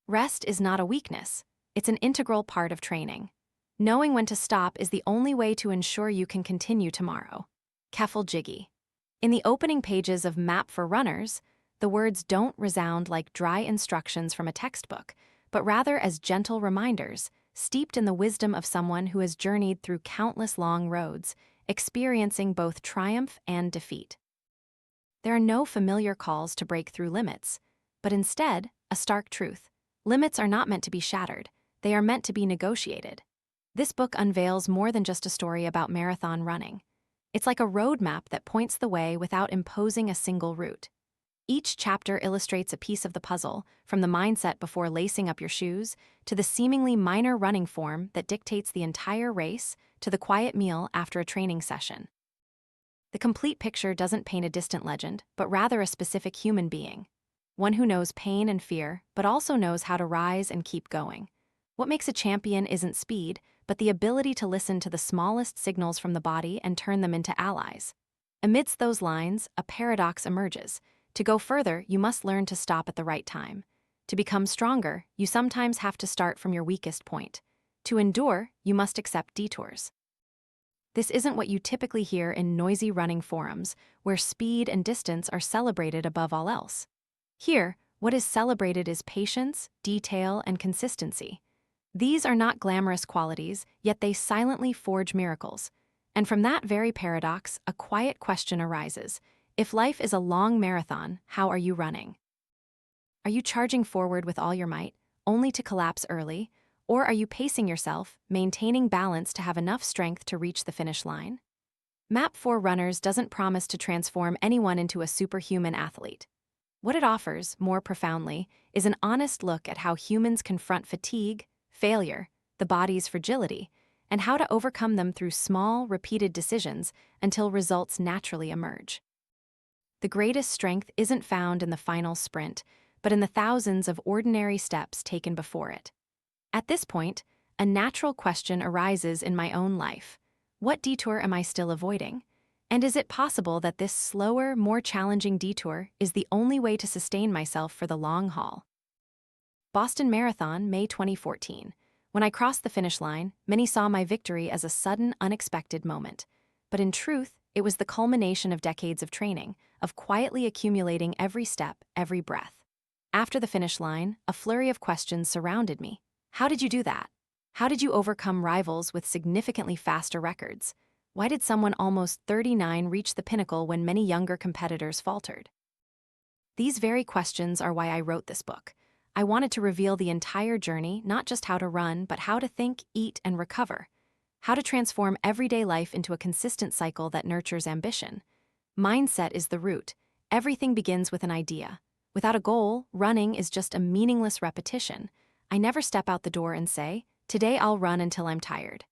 Rest is not a weakness. It's an integral part of training. Knowing when to stop is the only way to ensure you can continue tomorrow. Keffel Jiggy. In the opening pages of Map for Runners, the words don't resound like dry instructions from a textbook, but rather as gentle reminders, steeped in the wisdom of someone who has journeyed through countless long roads, experiencing both triumph and defeat. There are no familiar calls to break through limits, but instead, a stark truth. Limits are not meant to be shattered, they are meant to be negotiated. This book unveils more than just a story about marathon running. It's like a roadmap that points the way without imposing a single route. Each chapter illustrates a piece of the puzzle, from the mindset before lacing up your shoes, to the seemingly minor running form that dictates the entire race, to the quiet meal after a training session. The complete picture doesn't paint a distant legend, but rather a specific human being. One who knows pain and fear, but also knows how to rise and keep going. What makes a champion isn't speed, but the ability to listen to the smallest signals from the body and turn them into allies. Amidst those lines, a paradox emerges. To go further, you must learn to stop at the right time. To become stronger, you sometimes have to start from your weakest point. To endure, you must accept detours. This isn't what you typically hear in noisy running forums, where speed and distance are celebrated above all else. Here, what is celebrated is patience, detail, and consistency. These are not glamorous qualities, yet they silently forge miracles. And from that very paradox, a quiet question arises. If life is a long marathon, how are you running? Are you charging forward with all your might, only to collapse early? Or are you pacing yourself, maintaining balance to have enough strength to reach the finish line? Map for Runners doesn't promise to transform anyone into a superhuman athlete. What it offers, more profoundly, is an honest look at how humans confront fatigue, failure, the body's fragility, and how to overcome them through small, repeated decisions until results naturally emerge. The greatest strength isn't found in the final sprint, but in the thousands of ordinary steps taken before it. At this point, a natural question arises in my own life. What detour am I still avoiding? And is it possible that this slower, more challenging detour is the only way to sustain myself for the long haul? Boston Marathon, May 2014. When I crossed the finish line, many saw my victory as a sudden, unexpected moment. But in truth, it was the culmination of decades of training, of quietly accumulating every step, every breath. After the finish line, a flurry of questions surrounded me. How did you do that? How did you overcome rivals with significantly faster records? Why did someone almost 39 reach the pinnacle when many younger competitors faltered? These very questions are why I wrote this book. I wanted to reveal the entire journey, not just how to run, but how to think, eat, and recover. How to transform everyday life into a consistent cycle that nurtures ambition. Mindset is the root. Everything begins with an idea. Without a goal, running is just a meaningless repetition. I never step out the door and say, "Today I'll run until I'm tired."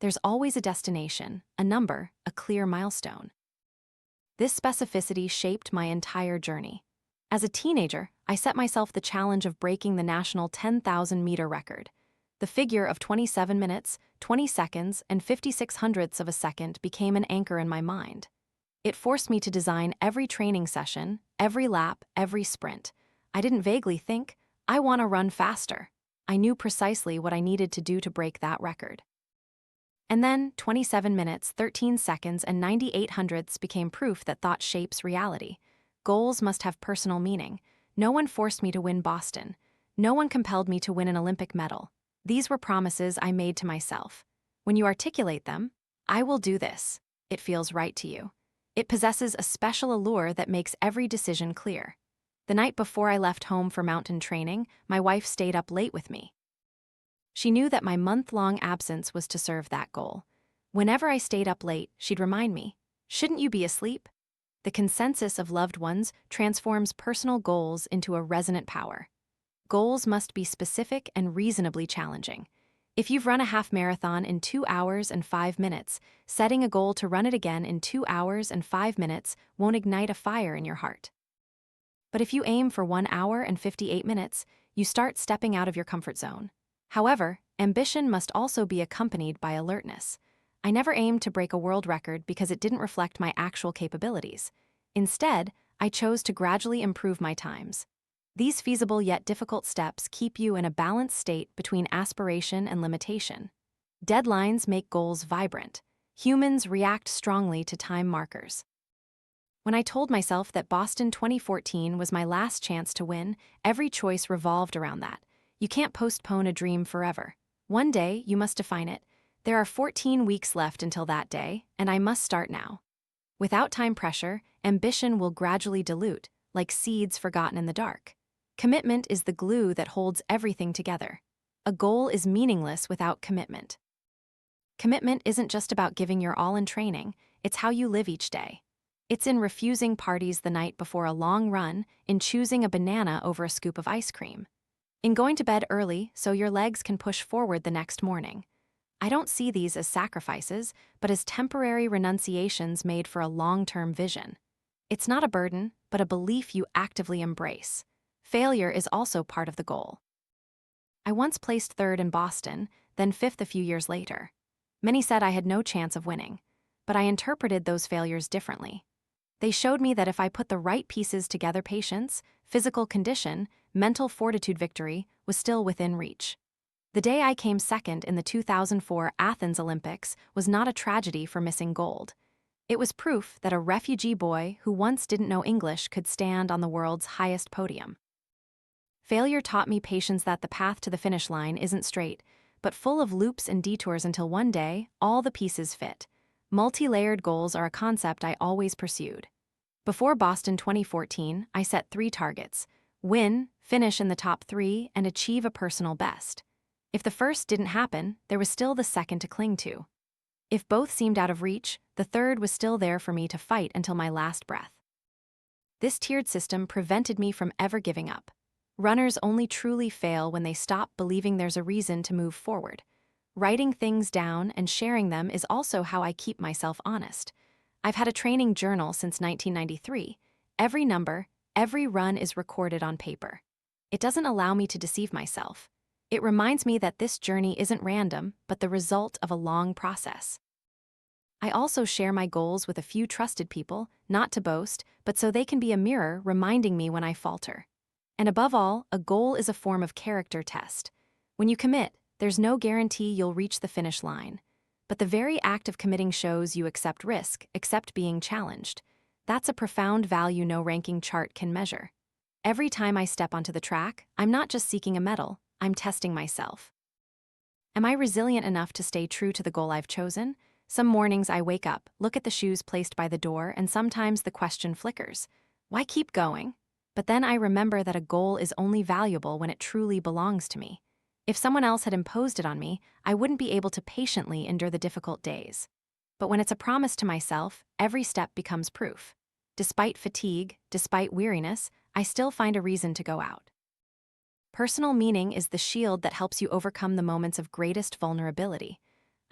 There's always a destination, a number, a clear milestone. This specificity shaped my entire journey. As a teenager, I set myself the challenge of breaking the national 10,000-meter record. The figure of 27 minutes, 20 seconds, and 56 hundredths of a second became an anchor in my mind. It forced me to design every training session, every lap, every sprint. I didn't vaguely think, I want to run faster. I knew precisely what I needed to do to break that record. And then, 27 minutes, 13 seconds, and 98 hundredths became proof that thought shapes reality. Goals must have personal meaning. No one forced me to win Boston. No one compelled me to win an Olympic medal. These were promises I made to myself. When you articulate them, I will do this. It feels right to you. It possesses a special allure that makes every decision clear. The night before I left home for mountain training, my wife stayed up late with me. She knew that my month-long absence was to serve that goal. Whenever I stayed up late, she'd remind me, "Shouldn't you be asleep?" The consensus of loved ones transforms personal goals into a resonant power. Goals must be specific and reasonably challenging. If you've run a half marathon in 2 hours and 5 minutes, setting a goal to run it again in 2 hours and 5 minutes won't ignite a fire in your heart. But if you aim for 1 hour and 58 minutes, you start stepping out of your comfort zone. However, ambition must also be accompanied by alertness. I never aimed to break a world record because it didn't reflect my actual capabilities. Instead, I chose to gradually improve my times. These feasible yet difficult steps keep you in a balanced state between aspiration and limitation. Deadlines make goals vibrant. Humans react strongly to time markers. When I told myself that Boston 2014 was my last chance to win, every choice revolved around that. You can't postpone a dream forever. One day, you must define it. There are 14 weeks left until that day, and I must start now. Without time pressure, ambition will gradually dilute, like seeds forgotten in the dark. Commitment is the glue that holds everything together. A goal is meaningless without commitment. Commitment isn't just about giving your all in training, it's how you live each day. It's in refusing parties the night before a long run, in choosing a banana over a scoop of ice cream, in going to bed early so your legs can push forward the next morning. I don't see these as sacrifices, but as temporary renunciations made for a long-term vision. It's not a burden, but a belief you actively embrace. Failure is also part of the goal. I once placed third in Boston, then fifth a few years later. Many said I had no chance of winning, but I interpreted those failures differently. They showed me that if I put the right pieces together, patience, physical condition, mental fortitude, victory was still within reach. The day I came second in the 2004 Athens Olympics was not a tragedy for missing gold. It was proof that a refugee boy who once didn't know English could stand on the world's highest podium. Failure taught me patience, that the path to the finish line isn't straight, but full of loops and detours until one day, all the pieces fit. Multi-layered goals are a concept I always pursued. Before Boston 2014, I set 3 targets: win, finish in the top 3, and achieve a personal best. If the first didn't happen, there was still the second to cling to. If both seemed out of reach, the third was still there for me to fight until my last breath. This tiered system prevented me from ever giving up. Runners only truly fail when they stop believing there's a reason to move forward. Writing things down and sharing them is also how I keep myself honest. I've had a training journal since 1993. Every number, every run is recorded on paper. It doesn't allow me to deceive myself. It reminds me that this journey isn't random, but the result of a long process. I also share my goals with a few trusted people, not to boast, but so they can be a mirror reminding me when I falter. And above all, a goal is a form of character test. When you commit, there's no guarantee you'll reach the finish line. But the very act of committing shows you accept risk, accept being challenged. That's a profound value no ranking chart can measure. Every time I step onto the track, I'm not just seeking a medal, I'm testing myself. Am I resilient enough to stay true to the goal I've chosen? Some mornings I wake up, look at the shoes placed by the door, and sometimes the question flickers: why keep going? But then I remember that a goal is only valuable when it truly belongs to me. If someone else had imposed it on me, I wouldn't be able to patiently endure the difficult days. But when it's a promise to myself, every step becomes proof. Despite fatigue, despite weariness, I still find a reason to go out. Personal meaning is the shield that helps you overcome the moments of greatest vulnerability.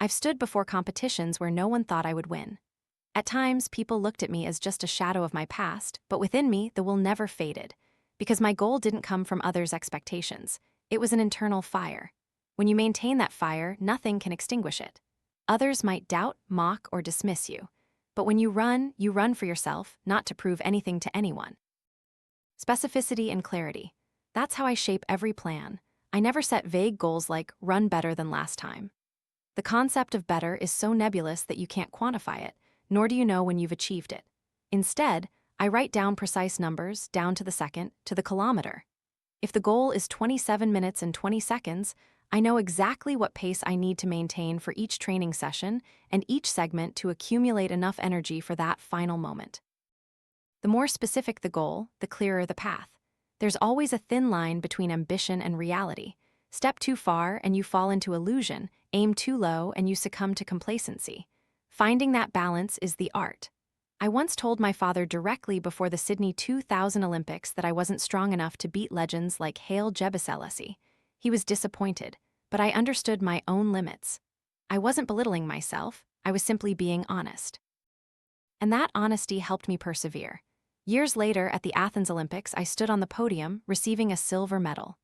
I've stood before competitions where no one thought I would win. At times, people looked at me as just a shadow of my past, but within me, the will never faded. Because my goal didn't come from others' expectations. It was an internal fire. When you maintain that fire, nothing can extinguish it. Others might doubt, mock, or dismiss you. But when you run for yourself, not to prove anything to anyone. Specificity and clarity. That's how I shape every plan. I never set vague goals like run better than last time. The concept of better is so nebulous that you can't quantify it, nor do you know when you've achieved it. Instead, I write down precise numbers, down to the second, to the kilometer. If the goal is 27 minutes and 20 seconds, I know exactly what pace I need to maintain for each training session and each segment to accumulate enough energy for that final moment. The more specific the goal, the clearer the path. There's always a thin line between ambition and reality. Step too far and you fall into illusion, aim too low and you succumb to complacency. Finding that balance is the art. I once told my father directly before the Sydney 2000 Olympics that I wasn't strong enough to beat legends like Haile Gebrselassie. He was disappointed, but I understood my own limits. I wasn't belittling myself, I was simply being honest. And that honesty helped me persevere. Years later, at the Athens Olympics, I stood on the podium, receiving a silver medal.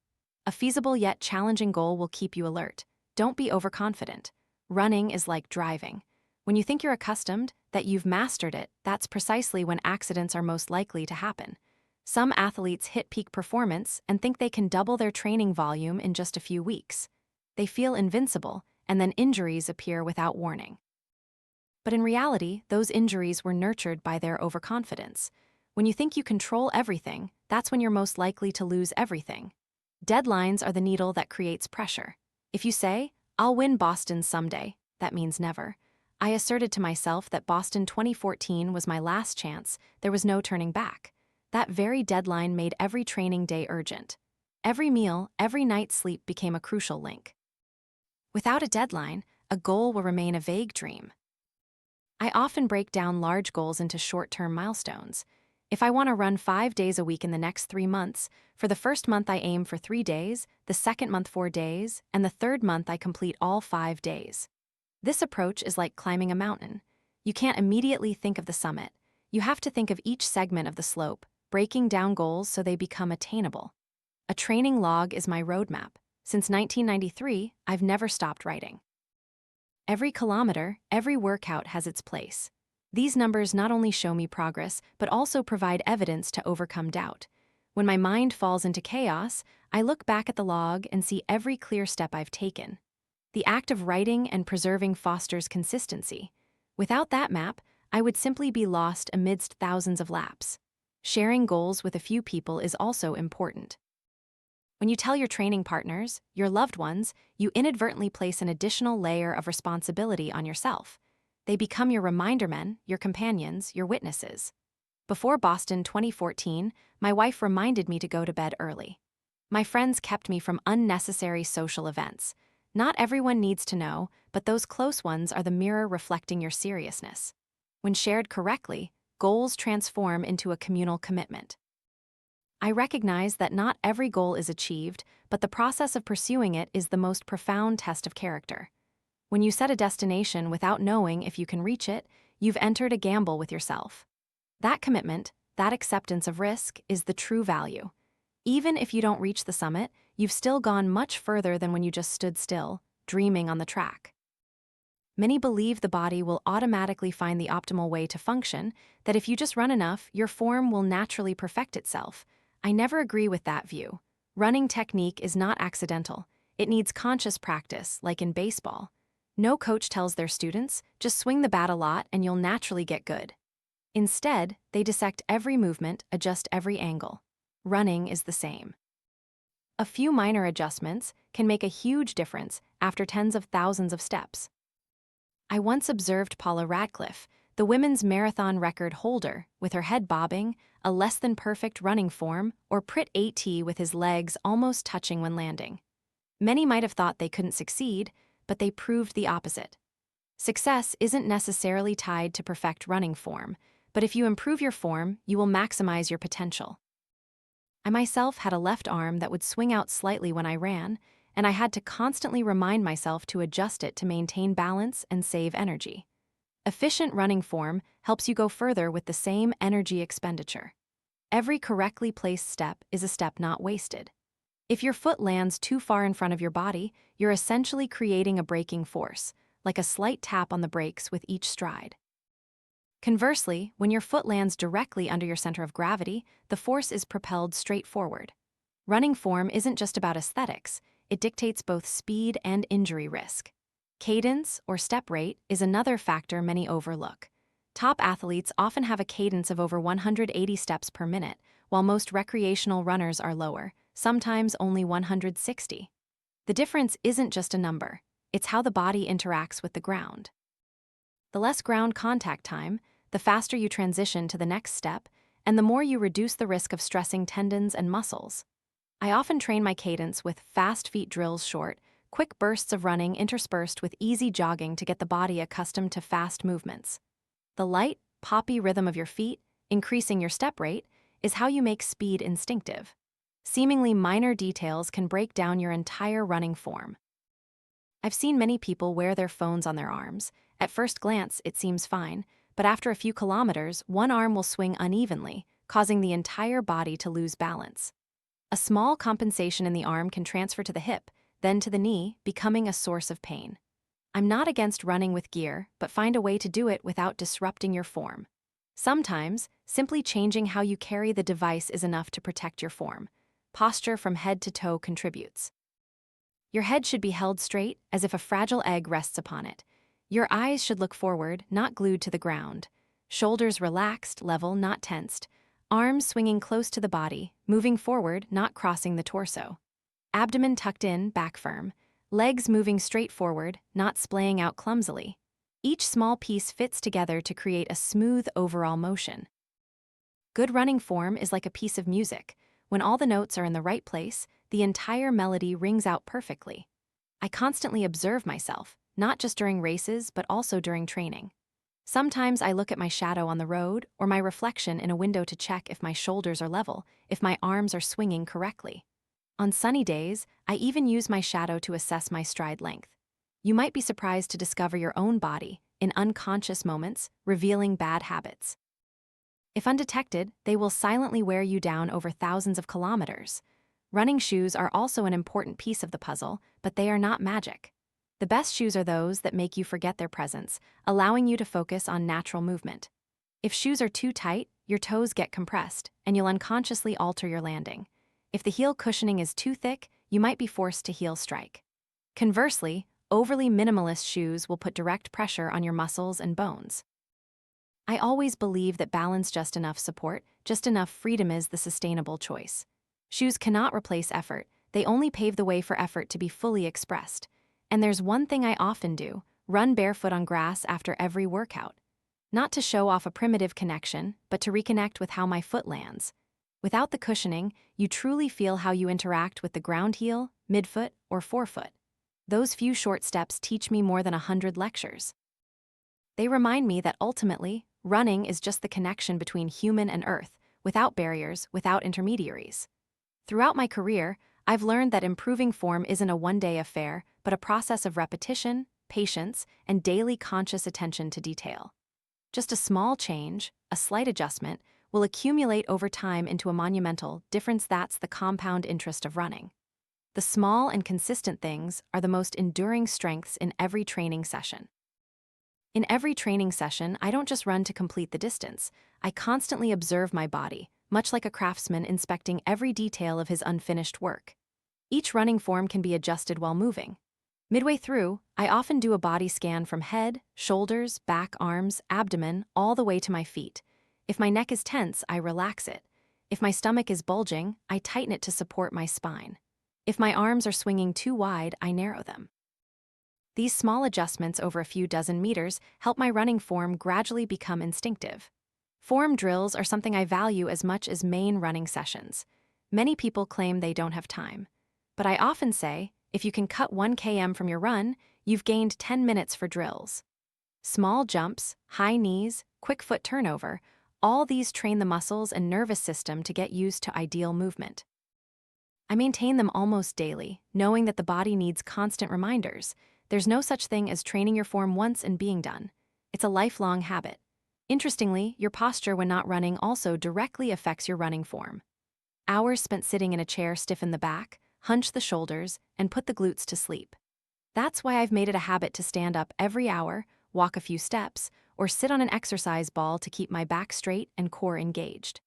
A feasible yet challenging goal will keep you alert. Don't be overconfident. Running is like driving. When you think you're accustomed, that you've mastered it, that's precisely when accidents are most likely to happen. Some athletes hit peak performance and think they can double their training volume in just a few weeks. They feel invincible, and then injuries appear without warning. But in reality, those injuries were nurtured by their overconfidence. When you think you control everything, that's when you're most likely to lose everything. Deadlines are the needle that creates pressure. If you say, "I'll win Boston someday," that means never. I asserted to myself that Boston 2014 was my last chance. There was no turning back. That very deadline made every training day urgent. Every meal, every night's sleep became a crucial link. Without a deadline, a goal will remain a vague dream. I often break down large goals into short-term milestones. If I want to run 5 days a week in the next 3 months, for the first month I aim for 3 days, the second month 4 days, and the third month I complete all 5 days. This approach is like climbing a mountain. You can't immediately think of the summit. You have to think of each segment of the slope, breaking down goals so they become attainable. A training log is my roadmap. Since 1993, I've never stopped writing. Every kilometer, every workout has its place. These numbers not only show me progress, but also provide evidence to overcome doubt. When my mind falls into chaos, I look back at the log and see every clear step I've taken. The act of writing and preserving fosters consistency. Without that map, I would simply be lost amidst thousands of laps. Sharing goals with a few people is also important. When you tell your training partners, your loved ones, you inadvertently place an additional layer of responsibility on yourself. They become your reminder men, your companions, your witnesses. Before Boston 2014, my wife reminded me to go to bed early. My friends kept me from unnecessary social events. Not everyone needs to know, but those close ones are the mirror reflecting your seriousness. When shared correctly, goals transform into a communal commitment. I recognize that not every goal is achieved, but the process of pursuing it is the most profound test of character. When you set a destination without knowing if you can reach it, you've entered a gamble with yourself. That commitment, that acceptance of risk, is the true value. Even if you don't reach the summit, you've still gone much further than when you just stood still, dreaming on the track. Many believe the body will automatically find the optimal way to function, that if you just run enough, your form will naturally perfect itself. I never agree with that view. Running technique is not accidental. It needs conscious practice, like in baseball. No coach tells their students, just swing the bat a lot and you'll naturally get good. Instead, they dissect every movement, adjust every angle. Running is the same. A few minor adjustments can make a huge difference after tens of thousands of steps. I once observed Paula Radcliffe, the women's marathon record holder, with her head bobbing, a less-than-perfect running form, or Prit AT with his legs almost touching when landing. Many might have thought they couldn't succeed, but they proved the opposite. Success isn't necessarily tied to perfect running form, but if you improve your form, you will maximize your potential. I myself had a left arm that would swing out slightly when I ran, and I had to constantly remind myself to adjust it to maintain balance and save energy. Efficient running form helps you go further with the same energy expenditure. Every correctly placed step is a step not wasted. If your foot lands too far in front of your body, you're essentially creating a braking force, like a slight tap on the brakes with each stride. Conversely, when your foot lands directly under your center of gravity, the force is propelled straight forward. Running form isn't just about aesthetics, it dictates both speed and injury risk. Cadence, or step rate, is another factor many overlook. Top athletes often have a cadence of over 180 steps per minute, while most recreational runners are lower, sometimes only 160. The difference isn't just a number, it's how the body interacts with the ground. The less ground contact time, the faster you transition to the next step, and the more you reduce the risk of stressing tendons and muscles. I often train my cadence with fast feet drills short, quick bursts of running interspersed with easy jogging to get the body accustomed to fast movements. The light, poppy rhythm of your feet, increasing your step rate, is how you make speed instinctive. Seemingly minor details can break down your entire running form. I've seen many people wear their phones on their arms. At first glance, it seems fine, but after a few kilometers, one arm will swing unevenly, causing the entire body to lose balance. A small compensation in the arm can transfer to the hip, then to the knee, becoming a source of pain. I'm not against running with gear, but find a way to do it without disrupting your form. Sometimes, simply changing how you carry the device is enough to protect your form. Posture from head to toe contributes. Your head should be held straight, as if a fragile egg rests upon it. Your eyes should look forward, not glued to the ground. Shoulders relaxed, level, not tensed. Arms swinging close to the body, moving forward, not crossing the torso. Abdomen tucked in, back firm. Legs moving straight forward, not splaying out clumsily. Each small piece fits together to create a smooth overall motion. Good running form is like a piece of music. When all the notes are in the right place, the entire melody rings out perfectly. I constantly observe myself, not just during races, but also during training. Sometimes I look at my shadow on the road or my reflection in a window to check if my shoulders are level, if my arms are swinging correctly. On sunny days, I even use my shadow to assess my stride length. You might be surprised to discover your own body, in unconscious moments, revealing bad habits. If undetected, they will silently wear you down over thousands of kilometers. Running shoes are also an important piece of the puzzle, but they are not magic. The best shoes are those that make you forget their presence, allowing you to focus on natural movement. If shoes are too tight, your toes get compressed, and you'll unconsciously alter your landing. If the heel cushioning is too thick, you might be forced to heel strike. Conversely, overly minimalist shoes will put direct pressure on your muscles and bones. I always believe that balance, just enough support, just enough freedom is the sustainable choice. Shoes cannot replace effort, they only pave the way for effort to be fully expressed. And there's one thing I often do: run barefoot on grass after every workout. Not to show off a primitive connection, but to reconnect with how my foot lands. Without the cushioning, you truly feel how you interact with the ground: heel, midfoot, or forefoot. Those few short steps teach me more than 100 lectures. They remind me that ultimately, running is just the connection between human and earth, without barriers, without intermediaries. Throughout my career, I've learned that improving form isn't a one-day affair, but a process of repetition, patience, and daily conscious attention to detail. Just a small change, a slight adjustment, will accumulate over time into a monumental difference. That's the compound interest of running. The small and consistent things are the most enduring strengths in every training session. In every training session, I don't just run to complete the distance. I constantly observe my body, much like a craftsman inspecting every detail of his unfinished work. Each running form can be adjusted while moving. Midway through, I often do a body scan from head, shoulders, back, arms, abdomen, all the way to my feet. If my neck is tense, I relax it. If my stomach is bulging, I tighten it to support my spine. If my arms are swinging too wide, I narrow them. These small adjustments over a few dozen meters help my running form gradually become instinctive. Form drills are something I value as much as main running sessions. Many people claim they don't have time. But I often say, if you can cut 1 km from your run, you've gained 10 minutes for drills. Small jumps, high knees, quick foot turnover, all these train the muscles and nervous system to get used to ideal movement. I maintain them almost daily, knowing that the body needs constant reminders. There's no such thing as training your form once and being done. It's a lifelong habit. Interestingly, your posture when not running also directly affects your running form. Hours spent sitting in a chair stiffen the back, hunch the shoulders, and put the glutes to sleep. That's why I've made it a habit to stand up every hour, walk a few steps, or sit on an exercise ball to keep my back straight and core engaged.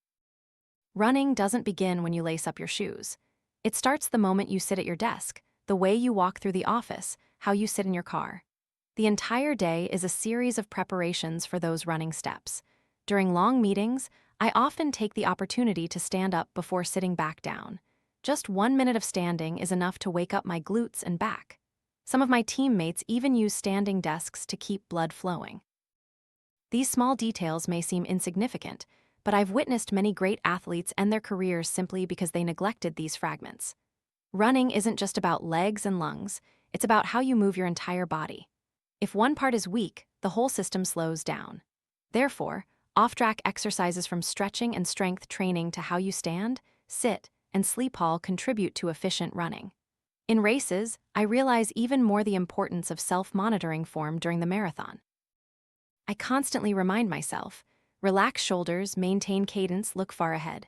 Running doesn't begin when you lace up your shoes. It starts the moment you sit at your desk, the way you walk through the office, how you sit in your car. The entire day is a series of preparations for those running steps. During long meetings, I often take the opportunity to stand up before sitting back down. Just 1 minute of standing is enough to wake up my glutes and back. Some of my teammates even use standing desks to keep blood flowing. These small details may seem insignificant, but I've witnessed many great athletes end their careers simply because they neglected these fragments. Running isn't just about legs and lungs, it's about how you move your entire body. If one part is weak, the whole system slows down. Therefore, off-track exercises from stretching and strength training to how you stand, sit, and sleep all contribute to efficient running. In races, I realize even more the importance of self-monitoring form during the marathon. I constantly remind myself, relax shoulders, maintain cadence, look far ahead.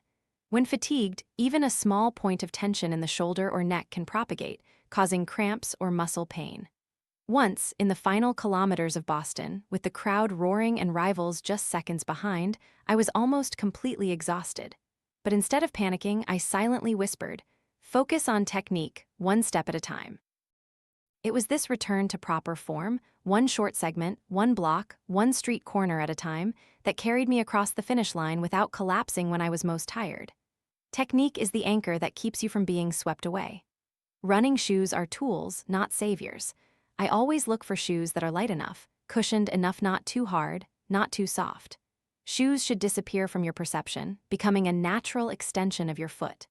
When fatigued, even a small point of tension in the shoulder or neck can propagate, causing cramps or muscle pain. Once, in the final kilometers of Boston, with the crowd roaring and rivals just seconds behind, I was almost completely exhausted. But instead of panicking, I silently whispered, "Focus on technique, one step at a time." It was this return to proper form, one short segment, one block, one street corner at a time, that carried me across the finish line without collapsing when I was most tired. Technique is the anchor that keeps you from being swept away. Running shoes are tools, not saviors. I always look for shoes that are light enough, cushioned enough, not too hard, not too soft. Shoes should disappear from your perception, becoming a natural extension of your foot.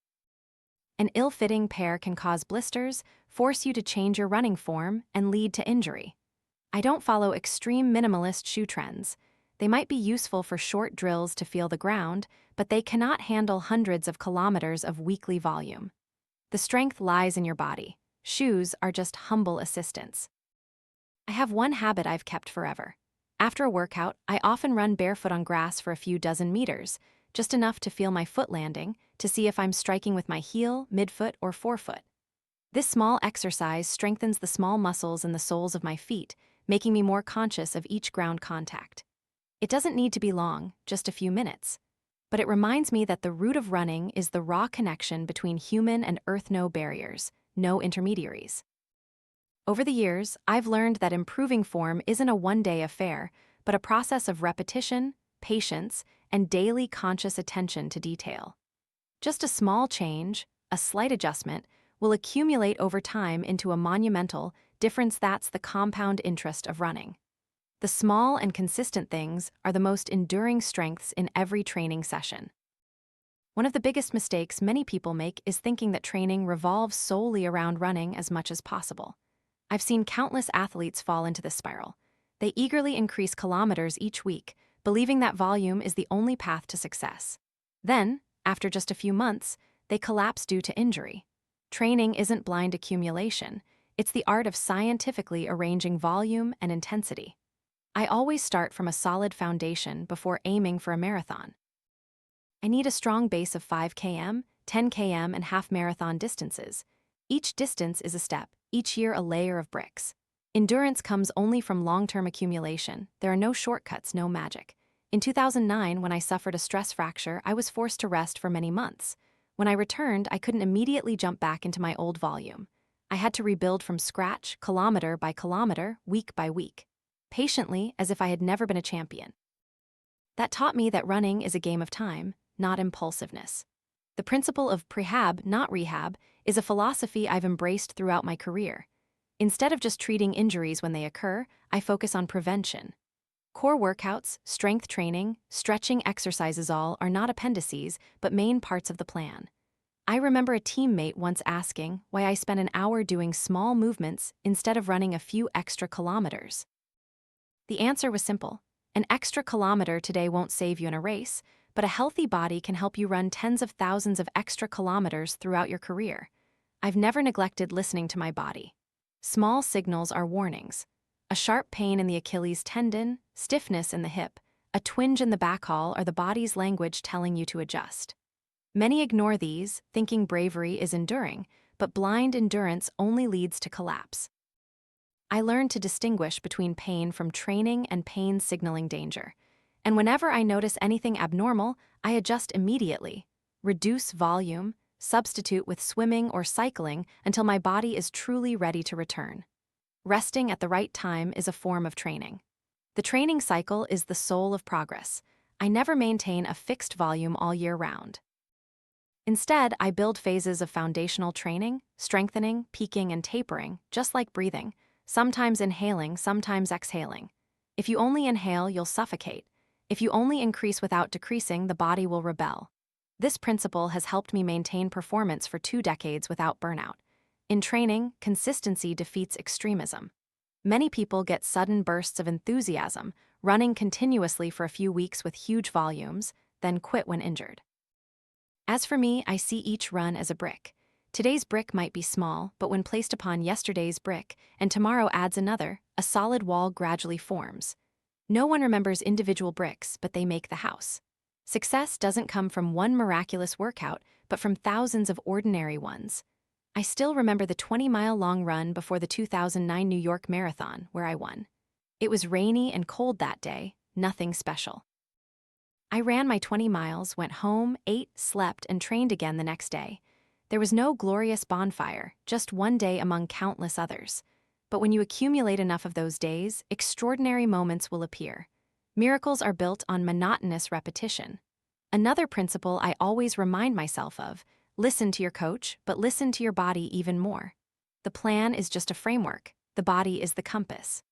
An ill-fitting pair can cause blisters, force you to change your running form, and lead to injury. I don't follow extreme minimalist shoe trends. They might be useful for short drills to feel the ground, but they cannot handle hundreds of kilometers of weekly volume. The strength lies in your body. Shoes are just humble assistants. I have one habit I've kept forever. After a workout, I often run barefoot on grass for a few dozen meters, just enough to feel my foot landing, to see if I'm striking with my heel, midfoot, or forefoot. This small exercise strengthens the small muscles in the soles of my feet, making me more conscious of each ground contact. It doesn't need to be long, just a few minutes. But it reminds me that the root of running is the raw connection between human and earth, no barriers, no intermediaries. Over the years, I've learned that improving form isn't a one-day affair, but a process of repetition, patience, and daily conscious attention to detail. Just a small change, a slight adjustment, will accumulate over time into a monumental difference. That's the compound interest of running. The small and consistent things are the most enduring strengths in every training session. One of the biggest mistakes many people make is thinking that training revolves solely around running as much as possible. I've seen countless athletes fall into this spiral. They eagerly increase kilometers each week, believing that volume is the only path to success. Then, after just a few months, they collapse due to injury. Training isn't blind accumulation. It's the art of scientifically arranging volume and intensity. I always start from a solid foundation before aiming for a marathon. I need a strong base of 5 km, 10 km, and half marathon distances. Each distance is a step, each year a layer of bricks. Endurance comes only from long-term accumulation. There are no shortcuts, no magic. In 2009, when I suffered a stress fracture, I was forced to rest for many months. When I returned, I couldn't immediately jump back into my old volume. I had to rebuild from scratch, kilometer by kilometer, week by week, patiently, as if I had never been a champion. That taught me that running is a game of time, not impulsiveness. The principle of prehab, not rehab, is a philosophy I've embraced throughout my career. Instead of just treating injuries when they occur, I focus on prevention. Core workouts, strength training, stretching exercises all are not appendices, but main parts of the plan. I remember a teammate once asking why I spent an hour doing small movements instead of running a few extra kilometers. The answer was simple. An extra kilometer today won't save you in a race, but a healthy body can help you run tens of thousands of extra kilometers throughout your career. I've never neglected listening to my body. Small signals are warnings. A sharp pain in the Achilles tendon, stiffness in the hip, a twinge in the back hall are the body's language telling you to adjust. Many ignore these, thinking bravery is enduring, but blind endurance only leads to collapse. I learned to distinguish between pain from training and pain signaling danger. And whenever I notice anything abnormal, I adjust immediately, reduce volume, substitute with swimming or cycling until my body is truly ready to return. Resting at the right time is a form of training. The training cycle is the soul of progress. I never maintain a fixed volume all year round. Instead, I build phases of foundational training, strengthening, peaking, and tapering, just like breathing, sometimes inhaling, sometimes exhaling. If you only inhale, you'll suffocate. If you only increase without decreasing, the body will rebel. This principle has helped me maintain performance for 2 decades without burnout. In training, consistency defeats extremism. Many people get sudden bursts of enthusiasm, running continuously for a few weeks with huge volumes, then quit when injured. As for me, I see each run as a brick. Today's brick might be small, but when placed upon yesterday's brick, and tomorrow adds another, a solid wall gradually forms. No one remembers individual bricks, but they make the house. Success doesn't come from one miraculous workout, but from thousands of ordinary ones. I still remember the 20-mile-long run before the 2009 New York Marathon, where I won. It was rainy and cold that day, nothing special. I ran my 20 miles, went home, ate, slept, and trained again the next day. There was no glorious bonfire, just one day among countless others. But when you accumulate enough of those days, extraordinary moments will appear. Miracles are built on monotonous repetition. Another principle I always remind myself of: listen to your coach, but listen to your body even more. The plan is just a framework, the body is the compass.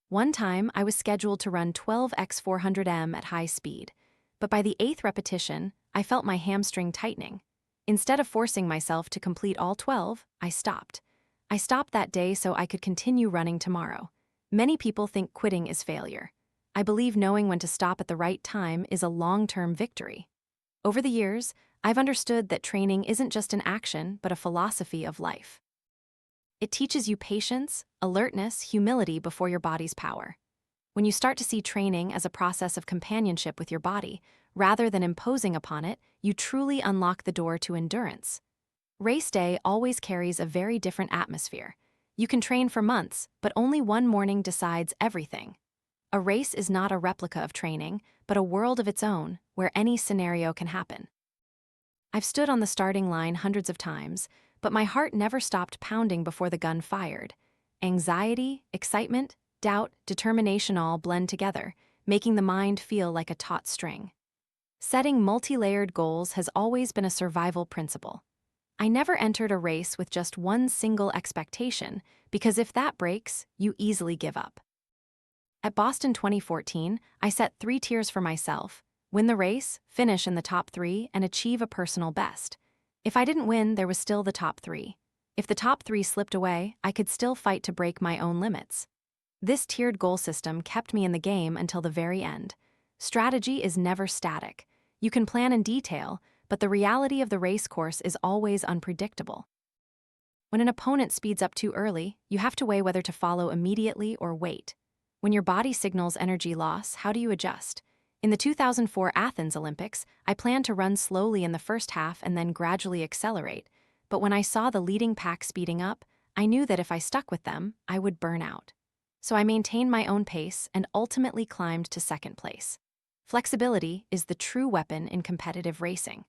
One time, I was scheduled to run 12x 400m at high speed, but by the 8th repetition, I felt my hamstring tightening. Instead of forcing myself to complete all 12, I stopped. I stopped that day so I could continue running tomorrow. Many people think quitting is failure. I believe knowing when to stop at the right time is a long-term victory. Over the years, I've understood that training isn't just an action, but a philosophy of life. It teaches you patience, alertness, humility before your body's power. When you start to see training as a process of companionship with your body, rather than imposing upon it, you truly unlock the door to endurance. Race day always carries a very different atmosphere. You can train for months, but only one morning decides everything. A race is not a replica of training, but a world of its own, where any scenario can happen. I've stood on the starting line hundreds of times, but my heart never stopped pounding before the gun fired. Anxiety, excitement, doubt, determination all blend together, making the mind feel like a taut string. Setting multi-layered goals has always been a survival principle. I never entered a race with just one single expectation, because if that breaks, you easily give up. At Boston 2014, I set 3 tiers for myself: win the race, finish in the top 3, and achieve a personal best. If I didn't win, there was still the top 3. If the top 3 slipped away, I could still fight to break my own limits. This tiered goal system kept me in the game until the very end. Strategy is never static. You can plan in detail, but the reality of the race course is always unpredictable. When an opponent speeds up too early, you have to weigh whether to follow immediately or wait. When your body signals energy loss, how do you adjust? In the 2004 Athens Olympics, I planned to run slowly in the first half and then gradually accelerate. But when I saw the leading pack speeding up, I knew that if I stuck with them, I would burn out. So I maintained my own pace and ultimately climbed to second place. Flexibility is the true weapon in competitive racing.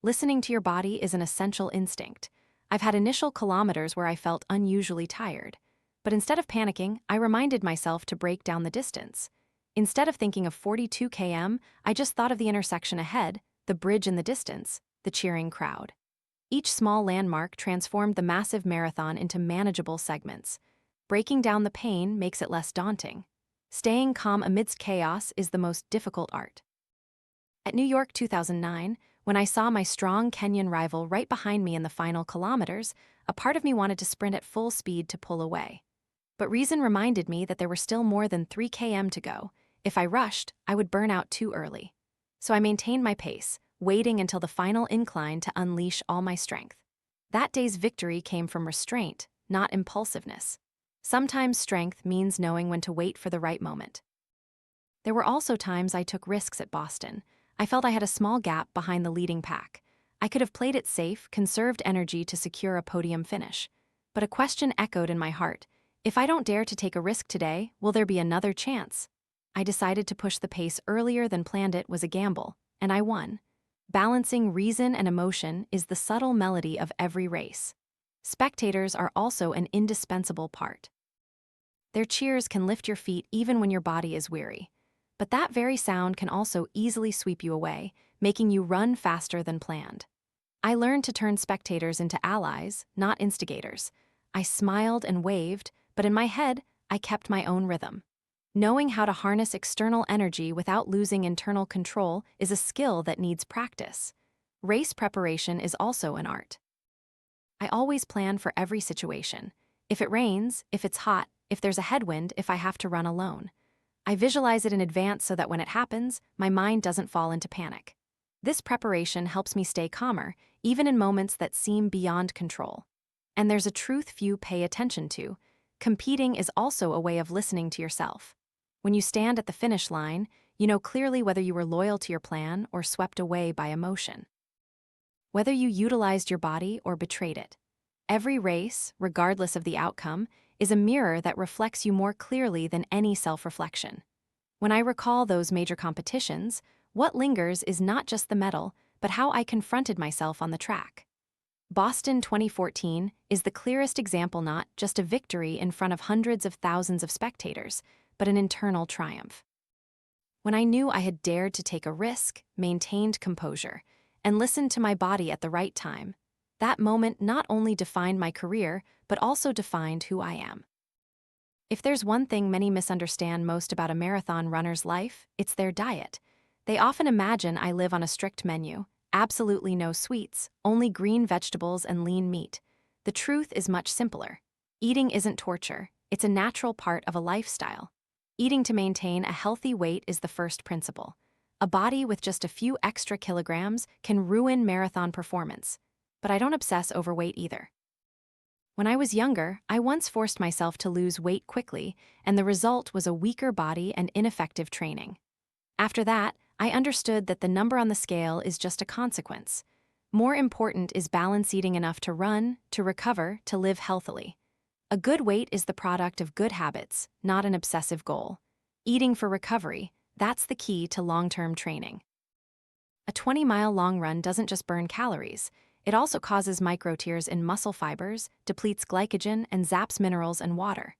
Listening to your body is an essential instinct. I've had initial kilometers where I felt unusually tired. But instead of panicking, I reminded myself to break down the distance. Instead of thinking of 42 km, I just thought of the intersection ahead, the bridge in the distance, the cheering crowd. Each small landmark transformed the massive marathon into manageable segments. Breaking down the pain makes it less daunting. Staying calm amidst chaos is the most difficult art. At New York 2009, when I saw my strong Kenyan rival right behind me in the final kilometers, a part of me wanted to sprint at full speed to pull away. But reason reminded me that there were still more than 3 km to go. If I rushed, I would burn out too early. So I maintained my pace, waiting until the final incline to unleash all my strength. That day's victory came from restraint, not impulsiveness. Sometimes strength means knowing when to wait for the right moment. There were also times I took risks at Boston. I felt I had a small gap behind the leading pack. I could have played it safe, conserved energy to secure a podium finish. But a question echoed in my heart: if I don't dare to take a risk today, will there be another chance? I decided to push the pace earlier than planned. It was a gamble, and I won. Balancing reason and emotion is the subtle melody of every race. Spectators are also an indispensable part. Their cheers can lift your feet even when your body is weary. But that very sound can also easily sweep you away, making you run faster than planned. I learned to turn spectators into allies, not instigators. I smiled and waved, but in my head, I kept my own rhythm. Knowing how to harness external energy without losing internal control is a skill that needs practice. Race preparation is also an art. I always plan for every situation. If it rains, if it's hot, if there's a headwind, if I have to run alone. I visualize it in advance so that when it happens, my mind doesn't fall into panic. This preparation helps me stay calmer, even in moments that seem beyond control. And there's a truth few pay attention to. Competing is also a way of listening to yourself. When you stand at the finish line, you know clearly whether you were loyal to your plan or swept away by emotion. whether you utilized your body or betrayed it. Every race, regardless of the outcome, is a mirror that reflects you more clearly than any self-reflection. When I recall those major competitions, what lingers is not just the medal, but how I confronted myself on the track. Boston 2014 is the clearest example, not just a victory in front of hundreds of thousands of spectators, but an internal triumph. When I knew I had dared to take a risk, maintained composure, and listened to my body at the right time, that moment not only defined my career, but also defined who I am. If there's one thing many misunderstand most about a marathon runner's life, it's their diet. They often imagine I live on a strict menu, absolutely no sweets, only green vegetables and lean meat. The truth is much simpler. Eating isn't torture, it's a natural part of a lifestyle. Eating to maintain a healthy weight is the first principle. A body with just a few extra kilograms can ruin marathon performance. But I don't obsess over weight either. When I was younger, I once forced myself to lose weight quickly, and the result was a weaker body and ineffective training. After that, I understood that the number on the scale is just a consequence. More important is balance, eating enough to run, to recover, to live healthily. A good weight is the product of good habits, not an obsessive goal. Eating for recovery, that's the key to long-term training. A 20-mile long run doesn't just burn calories, it also causes micro-tears in muscle fibers, depletes glycogen, and zaps minerals and water.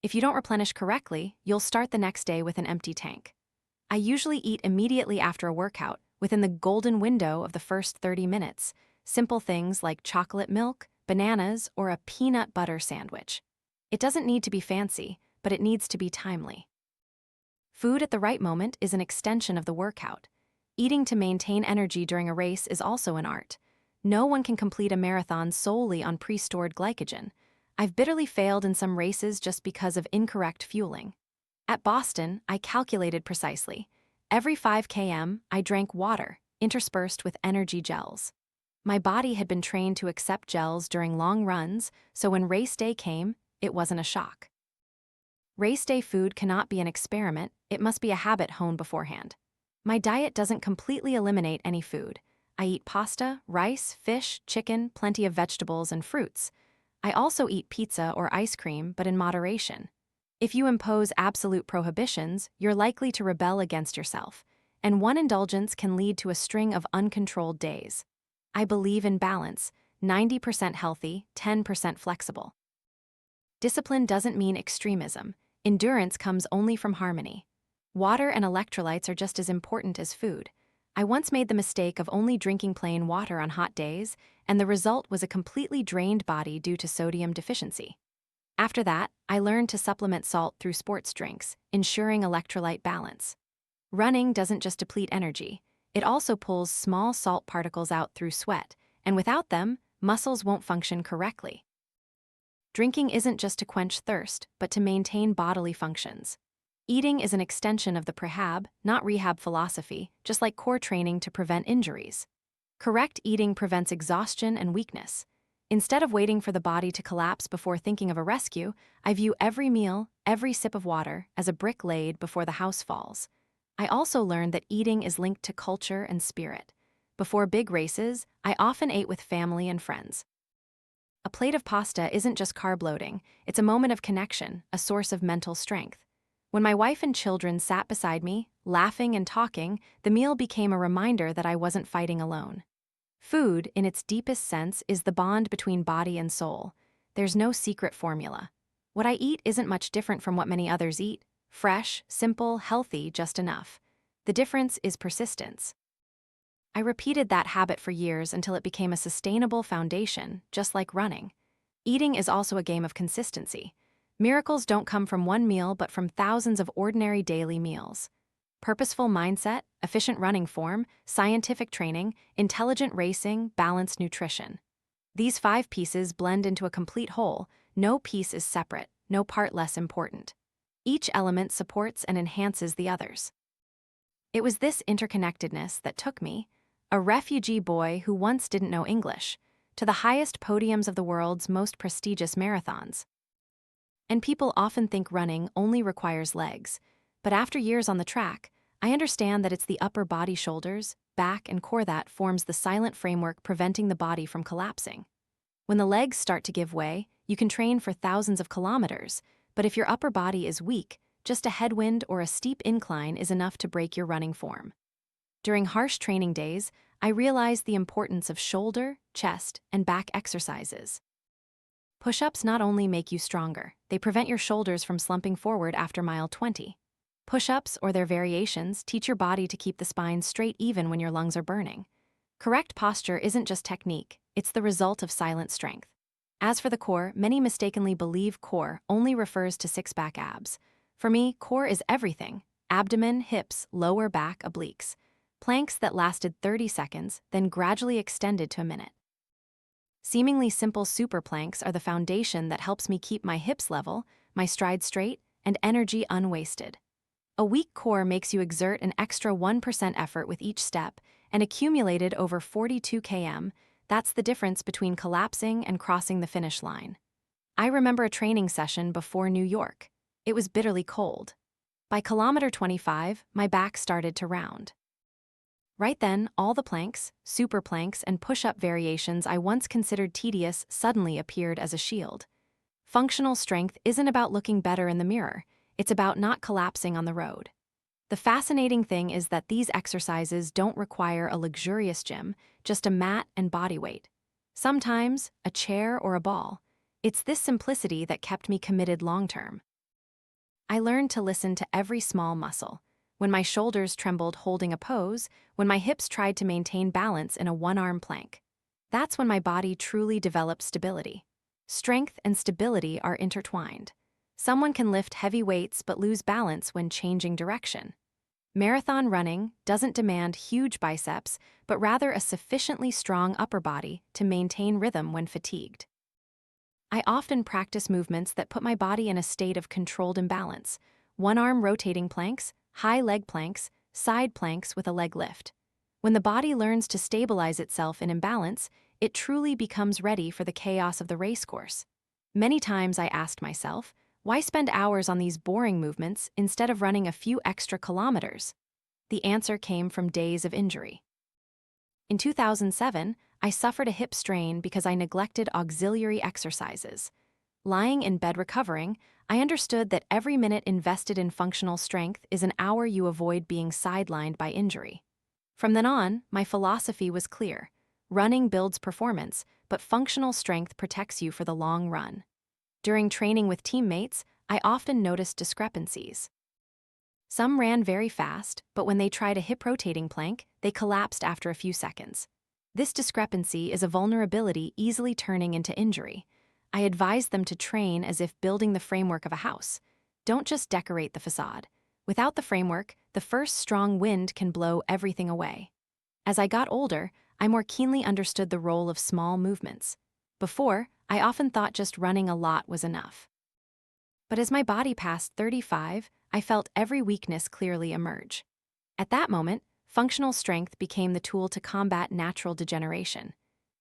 If you don't replenish correctly, you'll start the next day with an empty tank. I usually eat immediately after a workout, within the golden window of the first 30 minutes. Simple things like chocolate milk, bananas, or a peanut butter sandwich. It doesn't need to be fancy, but it needs to be timely. Food at the right moment is an extension of the workout. Eating to maintain energy during a race is also an art. No one can complete a marathon solely on pre-stored glycogen. I've bitterly failed in some races just because of incorrect fueling. At Boston, I calculated precisely. Every 5 km, I drank water, interspersed with energy gels. My body had been trained to accept gels during long runs, so when race day came, it wasn't a shock. Race day food cannot be an experiment, it must be a habit honed beforehand. My diet doesn't completely eliminate any food. I eat pasta, rice, fish, chicken, plenty of vegetables, and fruits. I also eat pizza or ice cream, but in moderation. If you impose absolute prohibitions, you're likely to rebel against yourself, and one indulgence can lead to a string of uncontrolled days. I believe in balance, 90% healthy, 10% flexible. Discipline doesn't mean extremism. Endurance comes only from harmony. Water and electrolytes are just as important as food. I once made the mistake of only drinking plain water on hot days, and the result was a completely drained body due to sodium deficiency. After that, I learned to supplement salt through sports drinks, ensuring electrolyte balance. Running doesn't just deplete energy, it also pulls small salt particles out through sweat, and without them, muscles won't function correctly. Drinking isn't just to quench thirst, but to maintain bodily functions. Eating is an extension of the prehab, not rehab philosophy, just like core training to prevent injuries. Correct eating prevents exhaustion and weakness. Instead of waiting for the body to collapse before thinking of a rescue, I view every meal, every sip of water, as a brick laid before the house falls. I also learned that eating is linked to culture and spirit. Before big races, I often ate with family and friends. A plate of pasta isn't just carb loading, it's a moment of connection, a source of mental strength. When my wife and children sat beside me, laughing and talking, the meal became a reminder that I wasn't fighting alone. Food, in its deepest sense, is the bond between body and soul. There's no secret formula. What I eat isn't much different from what many others eat. Fresh, simple, healthy, just enough. The difference is persistence. I repeated that habit for years until it became a sustainable foundation, just like running. Eating is also a game of consistency. Miracles don't come from one meal but from thousands of ordinary daily meals. Purposeful mindset, efficient running form, scientific training, intelligent racing, balanced nutrition. These 5 pieces blend into a complete whole. No piece is separate, no part less important. Each element supports and enhances the others. It was this interconnectedness that took me, a refugee boy who once didn't know English, to the highest podiums of the world's most prestigious marathons. And people often think running only requires legs, but after years on the track, I understand that it's the upper body, shoulders, back, and core that forms the silent framework preventing the body from collapsing. When the legs start to give way, you can train for thousands of kilometers, but if your upper body is weak, just a headwind or a steep incline is enough to break your running form. During harsh training days, I realized the importance of shoulder, chest, and back exercises. Push-ups not only make you stronger, they prevent your shoulders from slumping forward after mile 20. Push-ups, or their variations, teach your body to keep the spine straight even when your lungs are burning. Correct posture isn't just technique, it's the result of silent strength. As for the core, many mistakenly believe core only refers to six-pack abs. For me, core is everything: abdomen, hips, lower back, obliques. Planks that lasted 30 seconds, then gradually extended to a minute. Seemingly simple super planks are the foundation that helps me keep my hips level, my stride straight, and energy unwasted. A weak core makes you exert an extra 1% effort with each step, and accumulated over 42 km, that's the difference between collapsing and crossing the finish line. I remember a training session before New York. It was bitterly cold. By kilometer 25, my back started to round. Right then, all the planks, super planks, and push-up variations I once considered tedious suddenly appeared as a shield. Functional strength isn't about looking better in the mirror, it's about not collapsing on the road. The fascinating thing is that these exercises don't require a luxurious gym, just a mat and body weight. Sometimes, a chair or a ball. It's this simplicity that kept me committed long-term. I learned to listen to every small muscle. When my shoulders trembled holding a pose, when my hips tried to maintain balance in a one-arm plank. That's when my body truly developed stability. Strength and stability are intertwined. Someone can lift heavy weights but lose balance when changing direction. Marathon running doesn't demand huge biceps, but rather a sufficiently strong upper body to maintain rhythm when fatigued. I often practice movements that put my body in a state of controlled imbalance: one-arm rotating planks, high leg planks, side planks with a leg lift. When the body learns to stabilize itself in imbalance, it truly becomes ready for the chaos of the race course. Many times I asked myself, why spend hours on these boring movements instead of running a few extra kilometers? The answer came from days of injury. In 2007, I suffered a hip strain because I neglected auxiliary exercises. Lying in bed recovering, I understood that every minute invested in functional strength is an hour you avoid being sidelined by injury. From then on, my philosophy was clear. Running builds performance, but functional strength protects you for the long run. During training with teammates, I often noticed discrepancies. Some ran very fast, but when they tried a hip-rotating plank, they collapsed after a few seconds. This discrepancy is a vulnerability easily turning into injury. I advise them to train as if building the framework of a house. Don't just decorate the facade. Without the framework, the first strong wind can blow everything away. As I got older, I more keenly understood the role of small movements. Before, I often thought just running a lot was enough. But as my body passed 35, I felt every weakness clearly emerge. At that moment, functional strength became the tool to combat natural degeneration.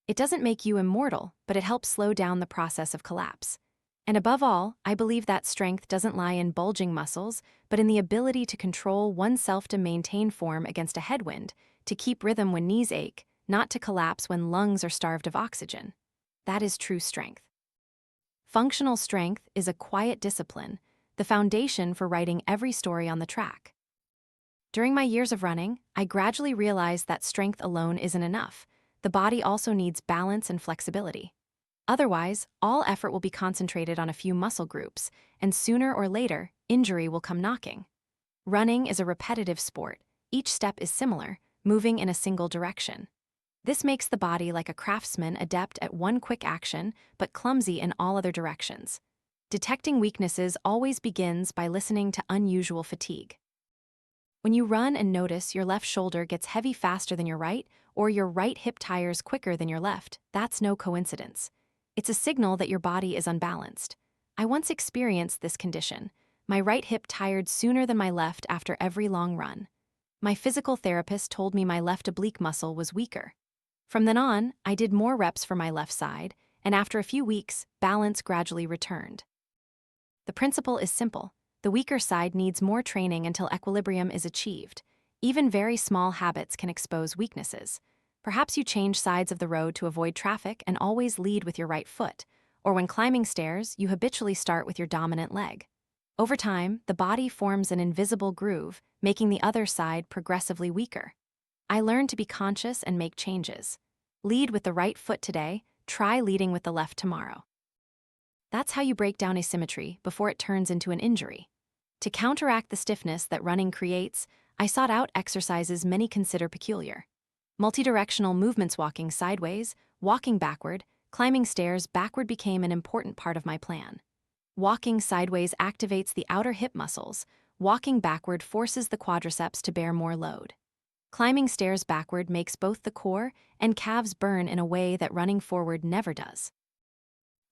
It doesn't make you immortal, but it helps slow down the process of collapse. And above all, I believe that strength doesn't lie in bulging muscles, but in the ability to control oneself to maintain form against a headwind, to keep rhythm when knees ache, not to collapse when lungs are starved of oxygen. That is true strength. Functional strength is a quiet discipline, the foundation for writing every story on the track. During my years of running, I gradually realized that strength alone isn't enough. The body also needs balance and flexibility. Otherwise, all effort will be concentrated on a few muscle groups, and sooner or later, injury will come knocking. Running is a repetitive sport. Each step is similar, moving in a single direction. This makes the body like a craftsman adept at one quick action, but clumsy in all other directions. Detecting weaknesses always begins by listening to unusual fatigue. When you run and notice your left shoulder gets heavy faster than your right, or your right hip tires quicker than your left, that's no coincidence. It's a signal that your body is unbalanced. I once experienced this condition. My right hip tired sooner than my left after every long run. My physical therapist told me my left oblique muscle was weaker. From then on, I did more reps for my left side, and after a few weeks, balance gradually returned. The principle is simple. The weaker side needs more training until equilibrium is achieved. Even very small habits can expose weaknesses. Perhaps you change sides of the road to avoid traffic and always lead with your right foot, or when climbing stairs, you habitually start with your dominant leg. Over time, the body forms an invisible groove, making the other side progressively weaker. I learned to be conscious and make changes. Lead with the right foot today, try leading with the left tomorrow. That's how you break down asymmetry before it turns into an injury. To counteract the stiffness that running creates, I sought out exercises many consider peculiar. Multidirectional movements, walking sideways, walking backward, climbing stairs backward became an important part of my plan. Walking sideways activates the outer hip muscles, walking backward forces the quadriceps to bear more load. Climbing stairs backward makes both the core and calves burn in a way that running forward never does.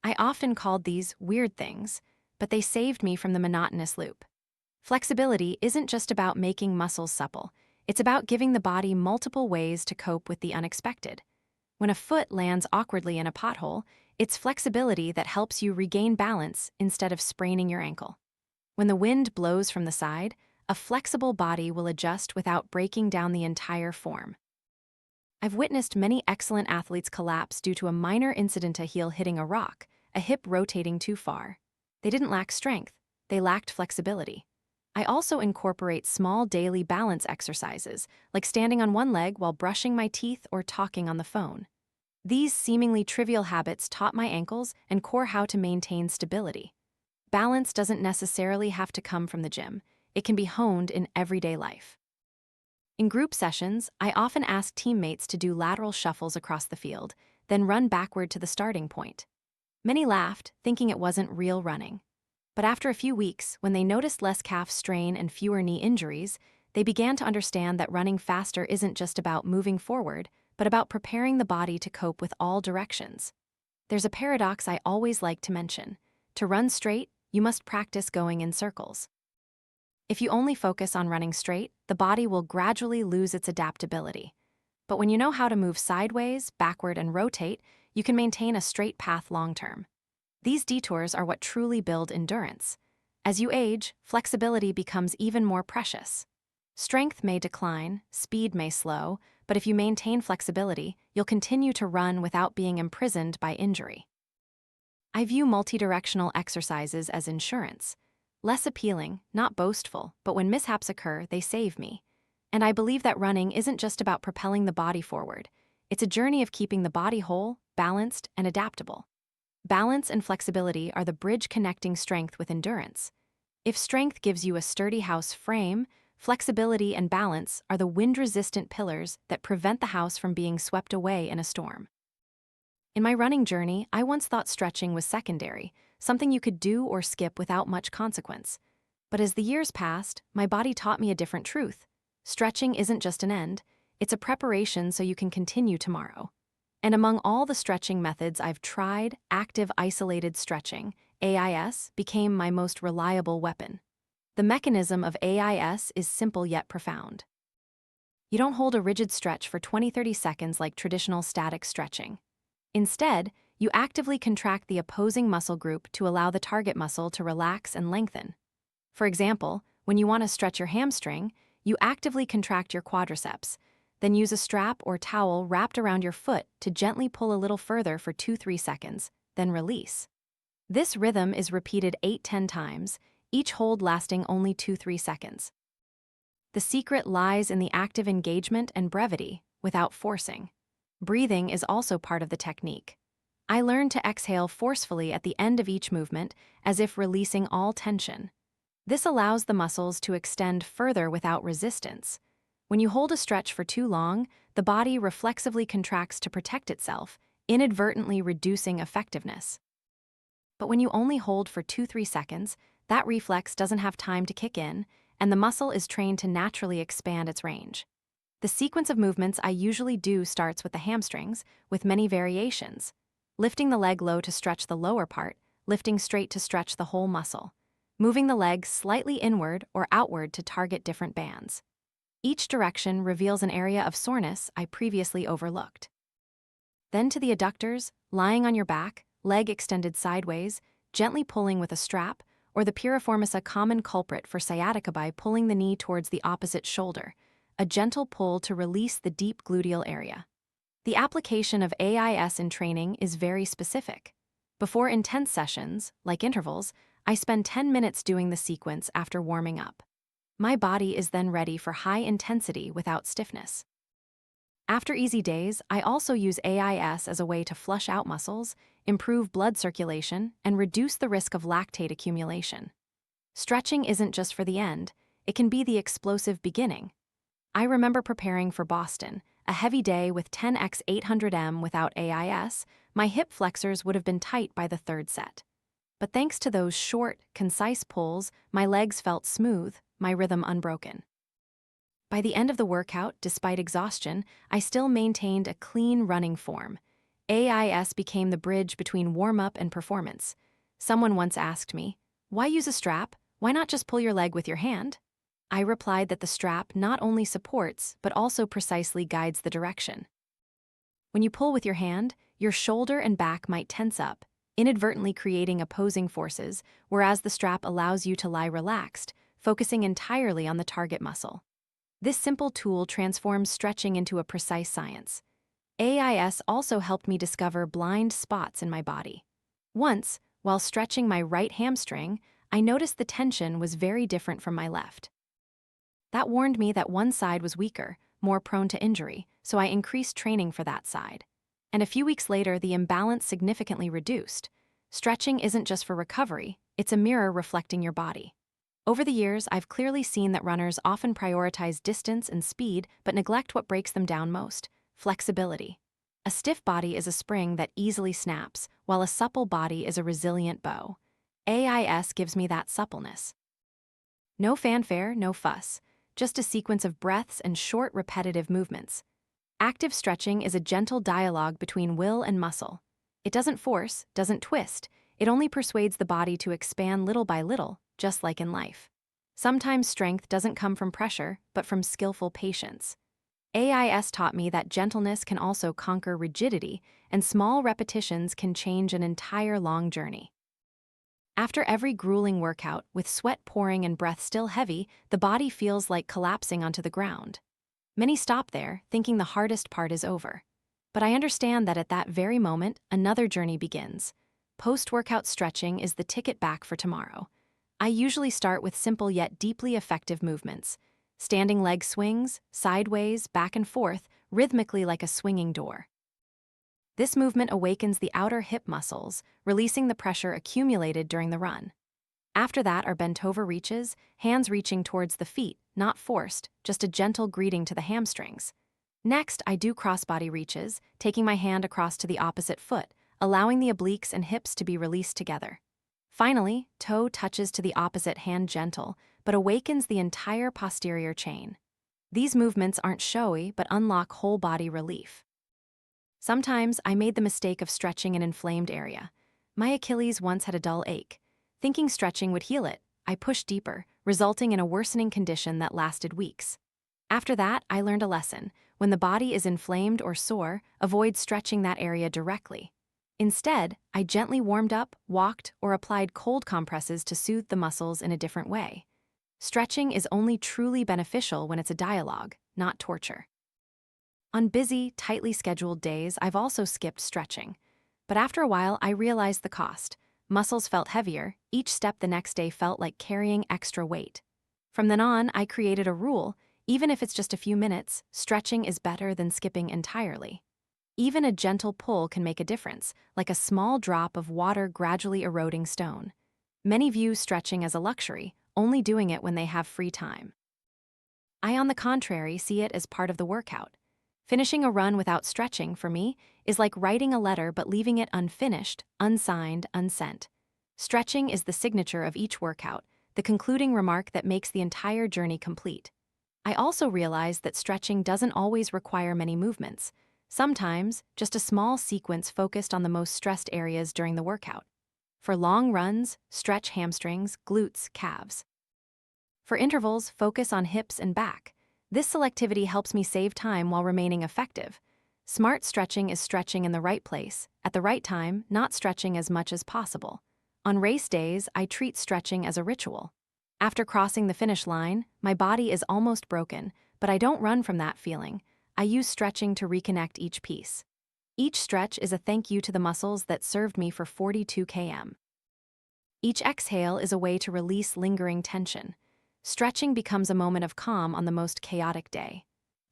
I often called these weird things, but they saved me from the monotonous loop. Flexibility isn't just about making muscles supple, it's about giving the body multiple ways to cope with the unexpected. When a foot lands awkwardly in a pothole, it's flexibility that helps you regain balance instead of spraining your ankle. When the wind blows from the side, a flexible body will adjust without breaking down the entire form. I've witnessed many excellent athletes collapse due to a minor incident: a heel hitting a rock, a hip rotating too far. They didn't lack strength, they lacked flexibility. I also incorporate small daily balance exercises, like standing on one leg while brushing my teeth or talking on the phone. These seemingly trivial habits taught my ankles and core how to maintain stability. Balance doesn't necessarily have to come from the gym, it can be honed in everyday life. In group sessions, I often ask teammates to do lateral shuffles across the field, then run backward to the starting point. Many laughed, thinking it wasn't real running. But after a few weeks, when they noticed less calf strain and fewer knee injuries, they began to understand that running faster isn't just about moving forward, but about preparing the body to cope with all directions. There's a paradox I always like to mention. To run straight, you must practice going in circles. If you only focus on running straight, the body will gradually lose its adaptability. But when you know how to move sideways, backward, and rotate, you can maintain a straight path long-term. These detours are what truly build endurance. As you age, flexibility becomes even more precious. Strength may decline, speed may slow, but if you maintain flexibility, you'll continue to run without being imprisoned by injury. I view multidirectional exercises as insurance. Less appealing, not boastful, but when mishaps occur, they save me. And I believe that running isn't just about propelling the body forward. It's a journey of keeping the body whole, balanced, and adaptable. Balance and flexibility are the bridge connecting strength with endurance. If strength gives you a sturdy house frame, flexibility and balance are the wind-resistant pillars that prevent the house from being swept away in a storm. In my running journey, I once thought stretching was secondary, something you could do or skip without much consequence. But as the years passed, my body taught me a different truth. Stretching isn't just an end, it's a preparation so you can continue tomorrow. And among all the stretching methods I've tried, active isolated stretching, AIS, became my most reliable weapon. The mechanism of AIS is simple yet profound. You don't hold a rigid stretch for 20-30 seconds like traditional static stretching. Instead, you actively contract the opposing muscle group to allow the target muscle to relax and lengthen. For example, when you want to stretch your hamstring, you actively contract your quadriceps, then use a strap or towel wrapped around your foot to gently pull a little further for 2-3 seconds, then release. This rhythm is repeated 8-10 times, each hold lasting only 2-3 seconds. The secret lies in the active engagement and brevity, without forcing. Breathing is also part of the technique. I learned to exhale forcefully at the end of each movement, as if releasing all tension. This allows the muscles to extend further without resistance. When you hold a stretch for too long, the body reflexively contracts to protect itself, inadvertently reducing effectiveness. But when you only hold for 2-3 seconds, that reflex doesn't have time to kick in, and the muscle is trained to naturally expand its range. The sequence of movements I usually do starts with the hamstrings, with many variations. Lifting the leg low to stretch the lower part, lifting straight to stretch the whole muscle. Moving the leg slightly inward or outward to target different bands. Each direction reveals an area of soreness I previously overlooked. Then to the adductors, lying on your back, leg extended sideways, gently pulling with a strap, or the piriformis, a common culprit for sciatica, by pulling the knee towards the opposite shoulder, a gentle pull to release the deep gluteal area. The application of AIS in training is very specific. Before intense sessions, like intervals, I spend 10 minutes doing the sequence after warming up. My body is then ready for high intensity without stiffness. After easy days, I also use AIS as a way to flush out muscles, improve blood circulation, and reduce the risk of lactate accumulation. Stretching isn't just for the end, it can be the explosive beginning. I remember preparing for Boston, a heavy day with 10x 800m without AIS, my hip flexors would have been tight by the third set. But thanks to those short, concise pulls, my legs felt smooth, my rhythm unbroken. By the end of the workout, despite exhaustion, I still maintained a clean running form. AIS became the bridge between warm-up and performance. Someone once asked me, "Why use a strap? Why not just pull your leg with your hand?" I replied that the strap not only supports, but also precisely guides the direction. When you pull with your hand, your shoulder and back might tense up, inadvertently creating opposing forces, whereas the strap allows you to lie relaxed, focusing entirely on the target muscle. This simple tool transforms stretching into a precise science. AIS also helped me discover blind spots in my body. Once, while stretching my right hamstring, I noticed the tension was very different from my left. That warned me that one side was weaker, more prone to injury, so I increased training for that side. And a few weeks later, the imbalance significantly reduced. Stretching isn't just for recovery, it's a mirror reflecting your body. Over the years, I've clearly seen that runners often prioritize distance and speed but neglect what breaks them down most: flexibility. A stiff body is a spring that easily snaps, while a supple body is a resilient bow. AIS gives me that suppleness. No fanfare, no fuss, just a sequence of breaths and short, repetitive movements. Active stretching is a gentle dialogue between will and muscle. It doesn't force, doesn't twist, it only persuades the body to expand little by little, just like in life. Sometimes strength doesn't come from pressure, but from skillful patience. AIS taught me that gentleness can also conquer rigidity, and small repetitions can change an entire long journey. After every grueling workout, with sweat pouring and breath still heavy, the body feels like collapsing onto the ground. Many stop there, thinking the hardest part is over. But I understand that at that very moment, another journey begins. Post-workout stretching is the ticket back for tomorrow. I usually start with simple yet deeply effective movements. Standing leg swings, sideways, back and forth, rhythmically like a swinging door. This movement awakens the outer hip muscles, releasing the pressure accumulated during the run. After that are bent-over reaches, hands reaching towards the feet, not forced, just a gentle greeting to the hamstrings. Next, I do crossbody reaches, taking my hand across to the opposite foot, allowing the obliques and hips to be released together. Finally, toe touches to the opposite hand gentle, but awakens the entire posterior chain. These movements aren't showy, but unlock whole body relief. Sometimes I made the mistake of stretching an inflamed area. My Achilles once had a dull ache. Thinking stretching would heal it, I pushed deeper, resulting in a worsening condition that lasted weeks. After that, I learned a lesson. When the body is inflamed or sore, avoid stretching that area directly. Instead, I gently warmed up, walked, or applied cold compresses to soothe the muscles in a different way. Stretching is only truly beneficial when it's a dialogue, not torture. On busy, tightly scheduled days, I've also skipped stretching. But after a while, I realized the cost. Muscles felt heavier, each step the next day felt like carrying extra weight. From then on, I created a rule: even if it's just a few minutes, stretching is better than skipping entirely. Even a gentle pull can make a difference, like a small drop of water gradually eroding stone. Many view stretching as a luxury, only doing it when they have free time. I, on the contrary, see it as part of the workout. Finishing a run without stretching, for me, is like writing a letter but leaving it unfinished, unsigned, unsent. Stretching is the signature of each workout, the concluding remark that makes the entire journey complete. I also realize that stretching doesn't always require many movements. Sometimes, just a small sequence focused on the most stressed areas during the workout. For long runs, stretch hamstrings, glutes, calves. For intervals, focus on hips and back. This selectivity helps me save time while remaining effective. Smart stretching is stretching in the right place, at the right time, not stretching as much as possible. On race days, I treat stretching as a ritual. After crossing the finish line, my body is almost broken, but I don't run from that feeling. I use stretching to reconnect each piece. Each stretch is a thank you to the muscles that served me for 42 km. Each exhale is a way to release lingering tension. Stretching becomes a moment of calm on the most chaotic day.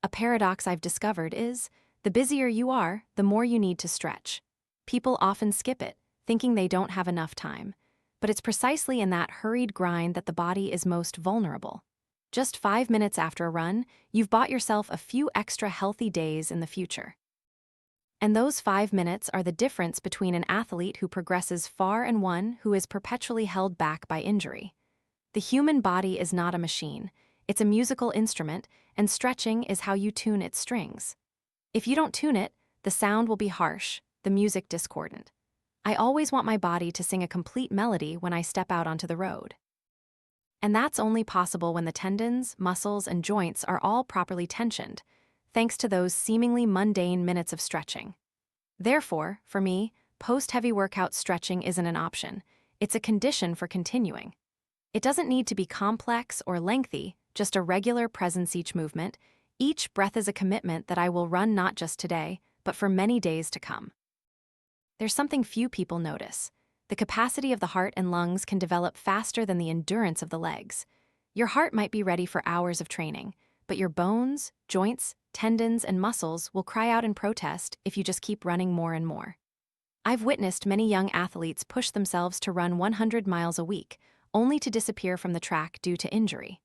A paradox I've discovered is, the busier you are, the more you need to stretch. People often skip it, thinking they don't have enough time. But it's precisely in that hurried grind that the body is most vulnerable. Just 5 minutes after a run, you've bought yourself a few extra healthy days in the future. And those 5 minutes are the difference between an athlete who progresses far and one who is perpetually held back by injury. The human body is not a machine. It's a musical instrument, and stretching is how you tune its strings. If you don't tune it, the sound will be harsh, the music discordant. I always want my body to sing a complete melody when I step out onto the road. And that's only possible when the tendons, muscles, and joints are all properly tensioned, thanks to those seemingly mundane minutes of stretching. Therefore, for me, post-heavy workout stretching isn't an option. It's a condition for continuing. It doesn't need to be complex or lengthy, just a regular presence each movement. Each breath is a commitment that I will run not just today, but for many days to come. There's something few people notice. The capacity of the heart and lungs can develop faster than the endurance of the legs. Your heart might be ready for hours of training, but your bones, joints, tendons, and muscles will cry out in protest if you just keep running more and more. I've witnessed many young athletes push themselves to run 100 miles a week, only to disappear from the track due to injury.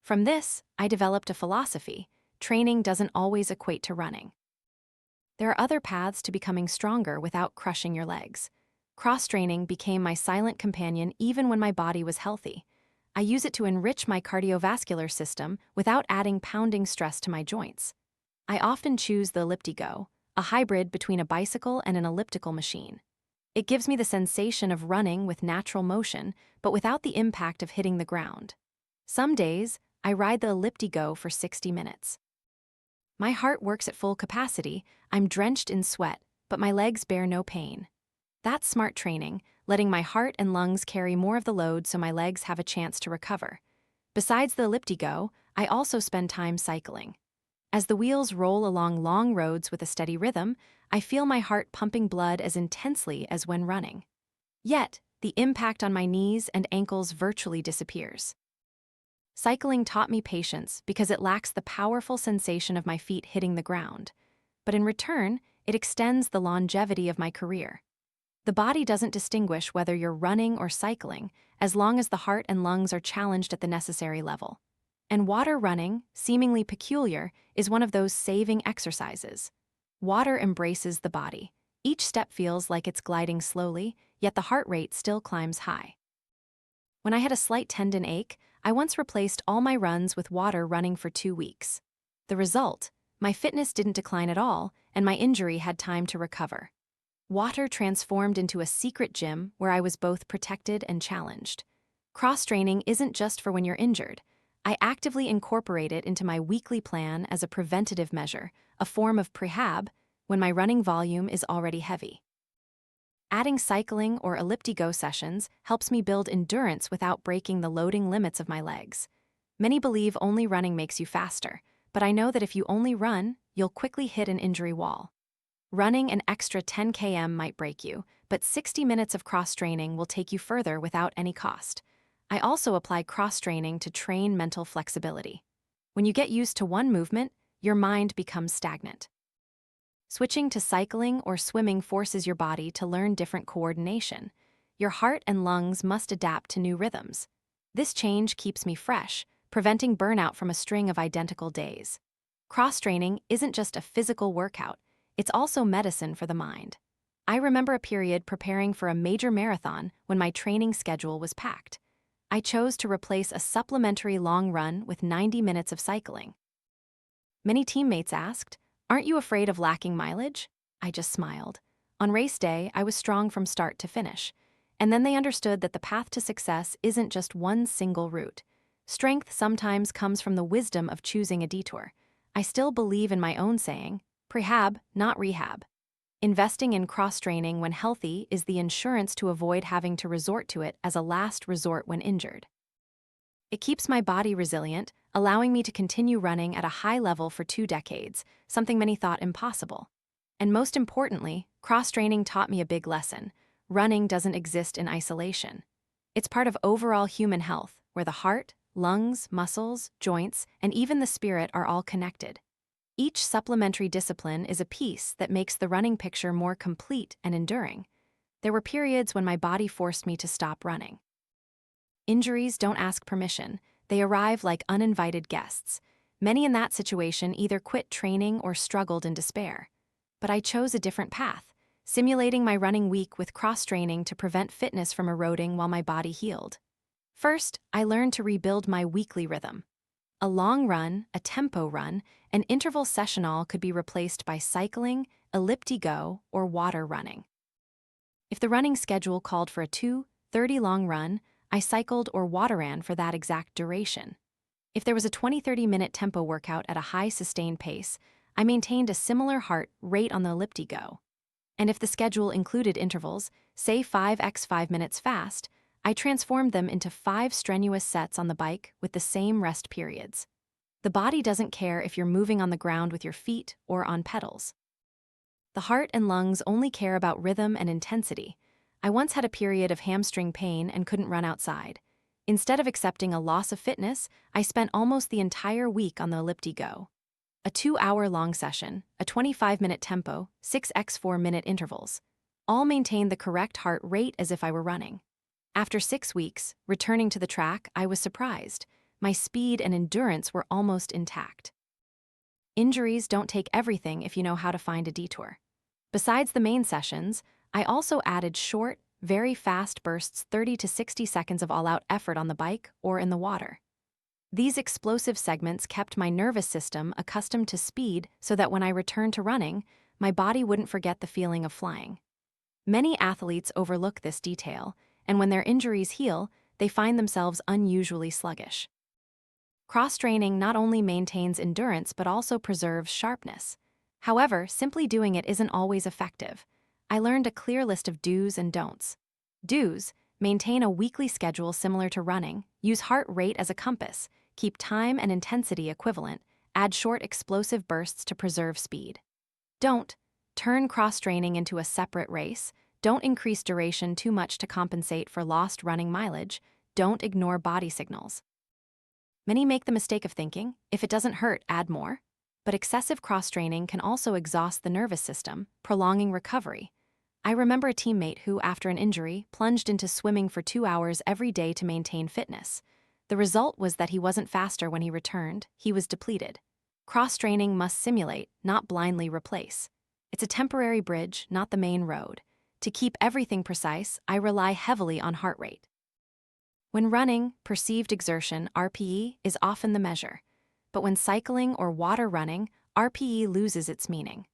From this, I developed a philosophy: training doesn't always equate to running. There are other paths to becoming stronger without crushing your legs. Cross-training became my silent companion even when my body was healthy. I use it to enrich my cardiovascular system without adding pounding stress to my joints. I often choose the Elliptigo, a hybrid between a bicycle and an elliptical machine. It gives me the sensation of running with natural motion, but without the impact of hitting the ground. Some days, I ride the Elliptigo for 60 minutes. My heart works at full capacity, I'm drenched in sweat, but my legs bear no pain. That's smart training, letting my heart and lungs carry more of the load so my legs have a chance to recover. Besides the Elliptigo, I also spend time cycling. As the wheels roll along long roads with a steady rhythm, I feel my heart pumping blood as intensely as when running. Yet, the impact on my knees and ankles virtually disappears. Cycling taught me patience because it lacks the powerful sensation of my feet hitting the ground. But in return, it extends the longevity of my career. The body doesn't distinguish whether you're running or cycling, as long as the heart and lungs are challenged at the necessary level. And water running, seemingly peculiar, is one of those saving exercises. Water embraces the body. Each step feels like it's gliding slowly, yet the heart rate still climbs high. When I had a slight tendon ache, I once replaced all my runs with water running for 2 weeks. The result? My fitness didn't decline at all, and my injury had time to recover. Water transformed into a secret gym where I was both protected and challenged. Cross-training isn't just for when you're injured. I actively incorporate it into my weekly plan as a preventative measure, a form of prehab, when my running volume is already heavy. Adding cycling or elliptigo sessions helps me build endurance without breaking the loading limits of my legs. Many believe only running makes you faster, but I know that if you only run, you'll quickly hit an injury wall. Running an extra 10 km might break you, but 60 minutes of cross-training will take you further without any cost. I also apply cross-training to train mental flexibility. When you get used to one movement, your mind becomes stagnant. Switching to cycling or swimming forces your body to learn different coordination. Your heart and lungs must adapt to new rhythms. This change keeps me fresh, preventing burnout from a string of identical days. Cross-training isn't just a physical workout, it's also medicine for the mind. I remember a period preparing for a major marathon when my training schedule was packed. I chose to replace a supplementary long run with 90 minutes of cycling. Many teammates asked, "Aren't you afraid of lacking mileage?" I just smiled. On race day, I was strong from start to finish. And then they understood that the path to success isn't just one single route. Strength sometimes comes from the wisdom of choosing a detour. I still believe in my own saying, prehab, not rehab. Investing in cross-training when healthy is the insurance to avoid having to resort to it as a last resort when injured. It keeps my body resilient, allowing me to continue running at a high level for 2 decades, something many thought impossible. And most importantly, cross-training taught me a big lesson. Running doesn't exist in isolation. It's part of overall human health, where the heart, lungs, muscles, joints, and even the spirit are all connected. Each supplementary discipline is a piece that makes the running picture more complete and enduring. There were periods when my body forced me to stop running. Injuries don't ask permission. They arrive like uninvited guests. Many in that situation either quit training or struggled in despair. But I chose a different path, simulating my running week with cross-training to prevent fitness from eroding while my body healed. First, I learned to rebuild my weekly rhythm. A long run, a tempo run, an interval sessional could be replaced by cycling, elliptigo, or water running. If the running schedule called for a 2:30 long run, I cycled or water ran for that exact duration. If there was a 20-30 minute tempo workout at a high sustained pace, I maintained a similar heart rate on the elliptigo. And if the schedule included intervals, say 5x 5 minutes fast, I transformed them into 5 strenuous sets on the bike with the same rest periods. The body doesn't care if you're moving on the ground with your feet or on pedals. The heart and lungs only care about rhythm and intensity. I once had a period of hamstring pain and couldn't run outside. Instead of accepting a loss of fitness, I spent almost the entire week on the elliptigo. A 2-hour-long session, a 25-minute tempo, 6x 4-minute intervals. All maintained the correct heart rate as if I were running. After 6 weeks, returning to the track, I was surprised. My speed and endurance were almost intact. Injuries don't take everything if you know how to find a detour. Besides the main sessions, I also added short, very fast bursts, 30 to 60 seconds of all-out effort on the bike or in the water. These explosive segments kept my nervous system accustomed to speed so that when I returned to running, my body wouldn't forget the feeling of flying. Many athletes overlook this detail, and when their injuries heal, they find themselves unusually sluggish. Cross-training not only maintains endurance but also preserves sharpness. However, simply doing it isn't always effective. I learned a clear list of do's and don'ts. Do's: maintain a weekly schedule similar to running, use heart rate as a compass, keep time and intensity equivalent, add short explosive bursts to preserve speed. Don't: turn cross-training into a separate race, don't increase duration too much to compensate for lost running mileage, don't ignore body signals. Many make the mistake of thinking, if it doesn't hurt, add more. But excessive cross-training can also exhaust the nervous system, prolonging recovery. I remember a teammate who, after an injury, plunged into swimming for 2 hours every day to maintain fitness. The result was that he wasn't faster when he returned, he was depleted. Cross-training must simulate, not blindly replace. It's a temporary bridge, not the main road. To keep everything precise, I rely heavily on heart rate. When running, perceived exertion, RPE, is often the measure. But when cycling or water running, RPE loses its meaning.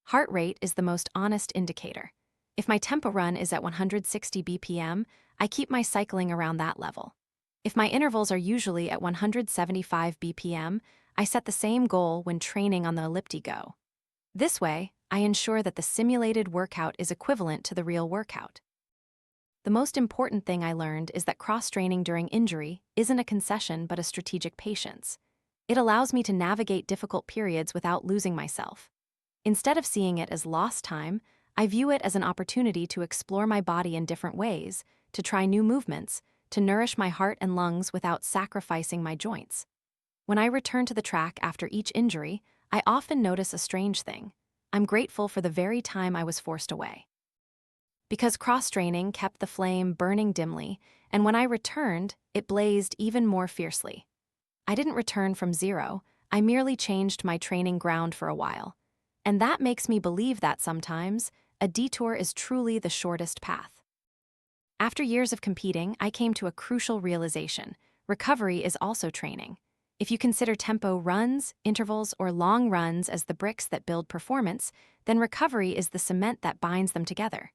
Heart rate is the most honest indicator. If my tempo run is at 160 BPM, I keep my cycling around that level. If my intervals are usually at 175 BPM, I set the same goal when training on the elliptigo. This way, I ensure that the simulated workout is equivalent to the real workout. The most important thing I learned is that cross-training during injury isn't a concession but a strategic patience. It allows me to navigate difficult periods without losing myself. Instead of seeing it as lost time, I view it as an opportunity to explore my body in different ways, to try new movements, to nourish my heart and lungs without sacrificing my joints. When I return to the track after each injury, I often notice a strange thing. I'm grateful for the very time I was forced away. Because cross-training kept the flame burning dimly, and when I returned, it blazed even more fiercely. I didn't return from zero, I merely changed my training ground for a while. And that makes me believe that sometimes, a detour is truly the shortest path. After years of competing, I came to a crucial realization. Recovery is also training. If you consider tempo runs, intervals, or long runs as the bricks that build performance, then recovery is the cement that binds them together.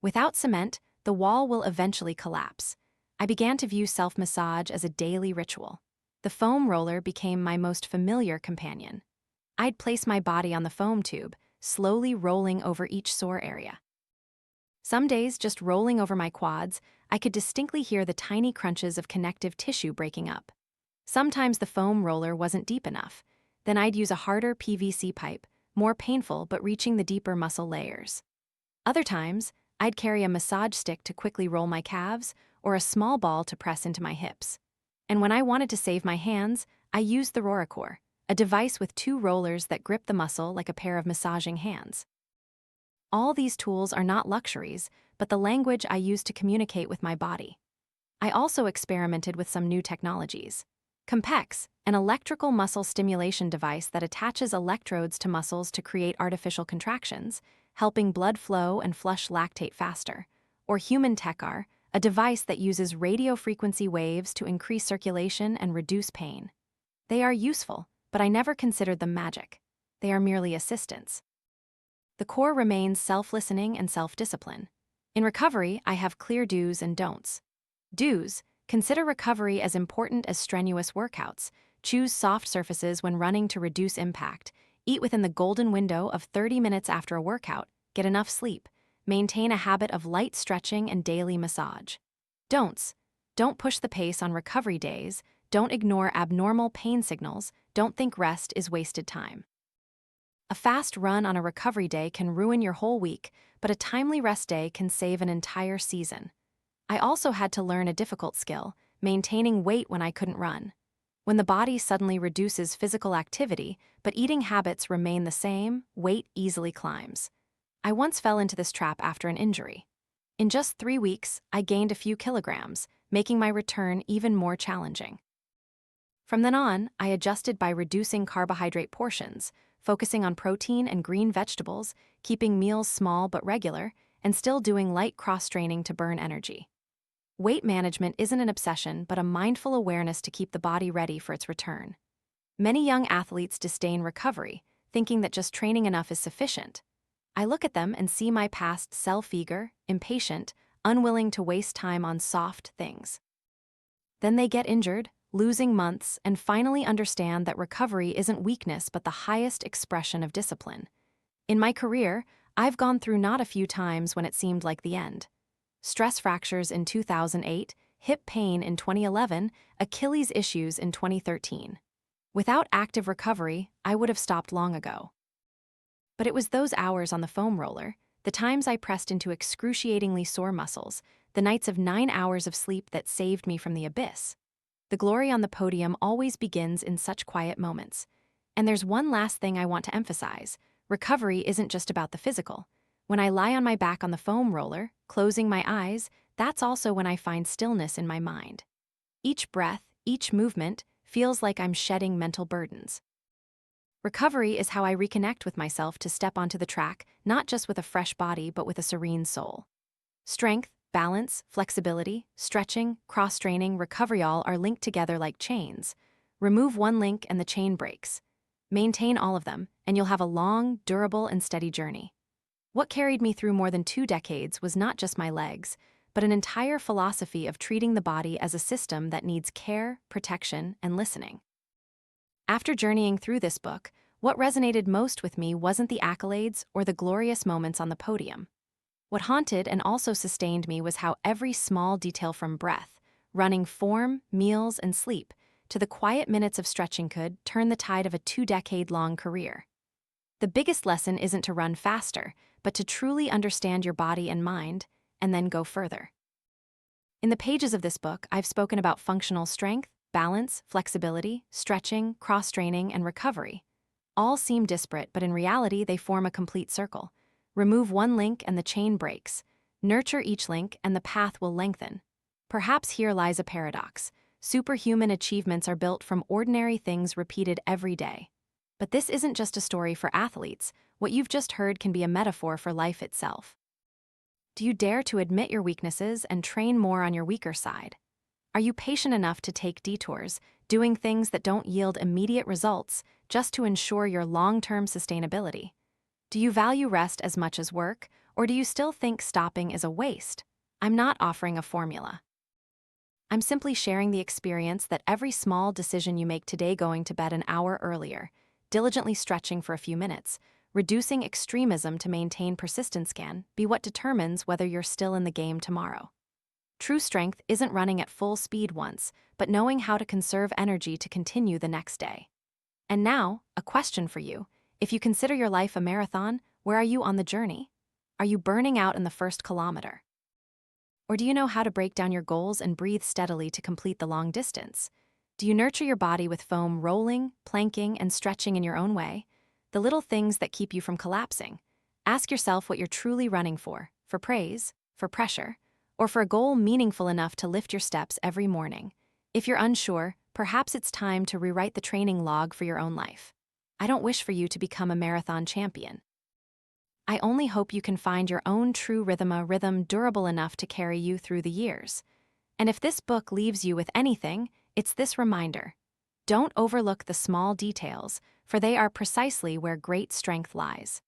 Without cement, the wall will eventually collapse. I began to view self-massage as a daily ritual. The foam roller became my most familiar companion. I'd place my body on the foam tube, slowly rolling over each sore area. Some days, just rolling over my quads, I could distinctly hear the tiny crunches of connective tissue breaking up. Sometimes the foam roller wasn't deep enough. Then I'd use a harder PVC pipe, more painful but reaching the deeper muscle layers. Other times, I'd carry a massage stick to quickly roll my calves or a small ball to press into my hips. And when I wanted to save my hands, I used the Roracore, a device with 2 rollers that grip the muscle like a pair of massaging hands. All these tools are not luxuries, but the language I use to communicate with my body. I also experimented with some new technologies. Compex, an electrical muscle stimulation device that attaches electrodes to muscles to create artificial contractions, helping blood flow and flush lactate faster. Or Human Techar, a device that uses radio frequency waves to increase circulation and reduce pain. They are useful, but I never considered them magic. They are merely assistants. The core remains self-listening and self-discipline. In recovery, I have clear do's and don'ts. Do's: consider recovery as important as strenuous workouts. Choose soft surfaces when running to reduce impact. Eat within the golden window of 30 minutes after a workout. Get enough sleep. Maintain a habit of light stretching and daily massage. Don'ts: don't push the pace on recovery days. Don't ignore abnormal pain signals. Don't think rest is wasted time. A fast run on a recovery day can ruin your whole week, but a timely rest day can save an entire season. I also had to learn a difficult skill: maintaining weight when I couldn't run. When the body suddenly reduces physical activity, but eating habits remain the same, weight easily climbs. I once fell into this trap after an injury. In just 3 weeks, I gained a few kilograms, making my return even more challenging. From then on, I adjusted by reducing carbohydrate portions, focusing on protein and green vegetables, keeping meals small but regular, and still doing light cross-training to burn energy. Weight management isn't an obsession, but a mindful awareness to keep the body ready for its return. Many young athletes disdain recovery, thinking that just training enough is sufficient. I look at them and see my past self-eager, impatient, unwilling to waste time on soft things. Then they get injured, losing months, and finally understand that recovery isn't weakness but the highest expression of discipline. In my career, I've gone through not a few times when it seemed like the end. Stress fractures in 2008, hip pain in 2011, Achilles issues in 2013. Without active recovery, I would have stopped long ago. But it was those hours on the foam roller, the times I pressed into excruciatingly sore muscles, the nights of 9 hours of sleep that saved me from the abyss. The glory on the podium always begins in such quiet moments. And there's one last thing I want to emphasize: recovery isn't just about the physical. When I lie on my back on the foam roller, closing my eyes, that's also when I find stillness in my mind. Each breath, each movement, feels like I'm shedding mental burdens. Recovery is how I reconnect with myself to step onto the track, not just with a fresh body, but with a serene soul. Strength, balance, flexibility, stretching, cross-training, recovery all are linked together like chains. Remove one link and the chain breaks. Maintain all of them, and you'll have a long, durable, and steady journey. What carried me through more than 2 decades was not just my legs, but an entire philosophy of treating the body as a system that needs care, protection, and listening. After journeying through this book, what resonated most with me wasn't the accolades or the glorious moments on the podium. What haunted and also sustained me was how every small detail from breath, running form, meals, and sleep, to the quiet minutes of stretching could turn the tide of a 2-decade-long career. The biggest lesson isn't to run faster, but to truly understand your body and mind, and then go further. In the pages of this book, I've spoken about functional strength, balance, flexibility, stretching, cross-training, and recovery. All seem disparate, but in reality, they form a complete circle. Remove one link and the chain breaks. Nurture each link and the path will lengthen. Perhaps here lies a paradox. Superhuman achievements are built from ordinary things repeated every day. But this isn't just a story for athletes. What you've just heard can be a metaphor for life itself. Do you dare to admit your weaknesses and train more on your weaker side? Are you patient enough to take detours, doing things that don't yield immediate results, just to ensure your long-term sustainability? Do you value rest as much as work, or do you still think stopping is a waste? I'm not offering a formula. I'm simply sharing the experience that every small decision you make today, going to bed an hour earlier, diligently stretching for a few minutes, reducing extremism to maintain persistence, can be what determines whether you're still in the game tomorrow. True strength isn't running at full speed once, but knowing how to conserve energy to continue the next day. And now, a question for you. If you consider your life a marathon, where are you on the journey? Are you burning out in the first kilometer? Or do you know how to break down your goals and breathe steadily to complete the long distance? Do you nurture your body with foam rolling, planking, and stretching in your own way? The little things that keep you from collapsing. Ask yourself what you're truly running for praise, for pressure, or for a goal meaningful enough to lift your steps every morning. If you're unsure, perhaps it's time to rewrite the training log for your own life. I don't wish for you to become a marathon champion. I only hope you can find your own true rhythm, a rhythm durable enough to carry you through the years. And if this book leaves you with anything, it's this reminder. Don't overlook the small details, for they are precisely where great strength lies.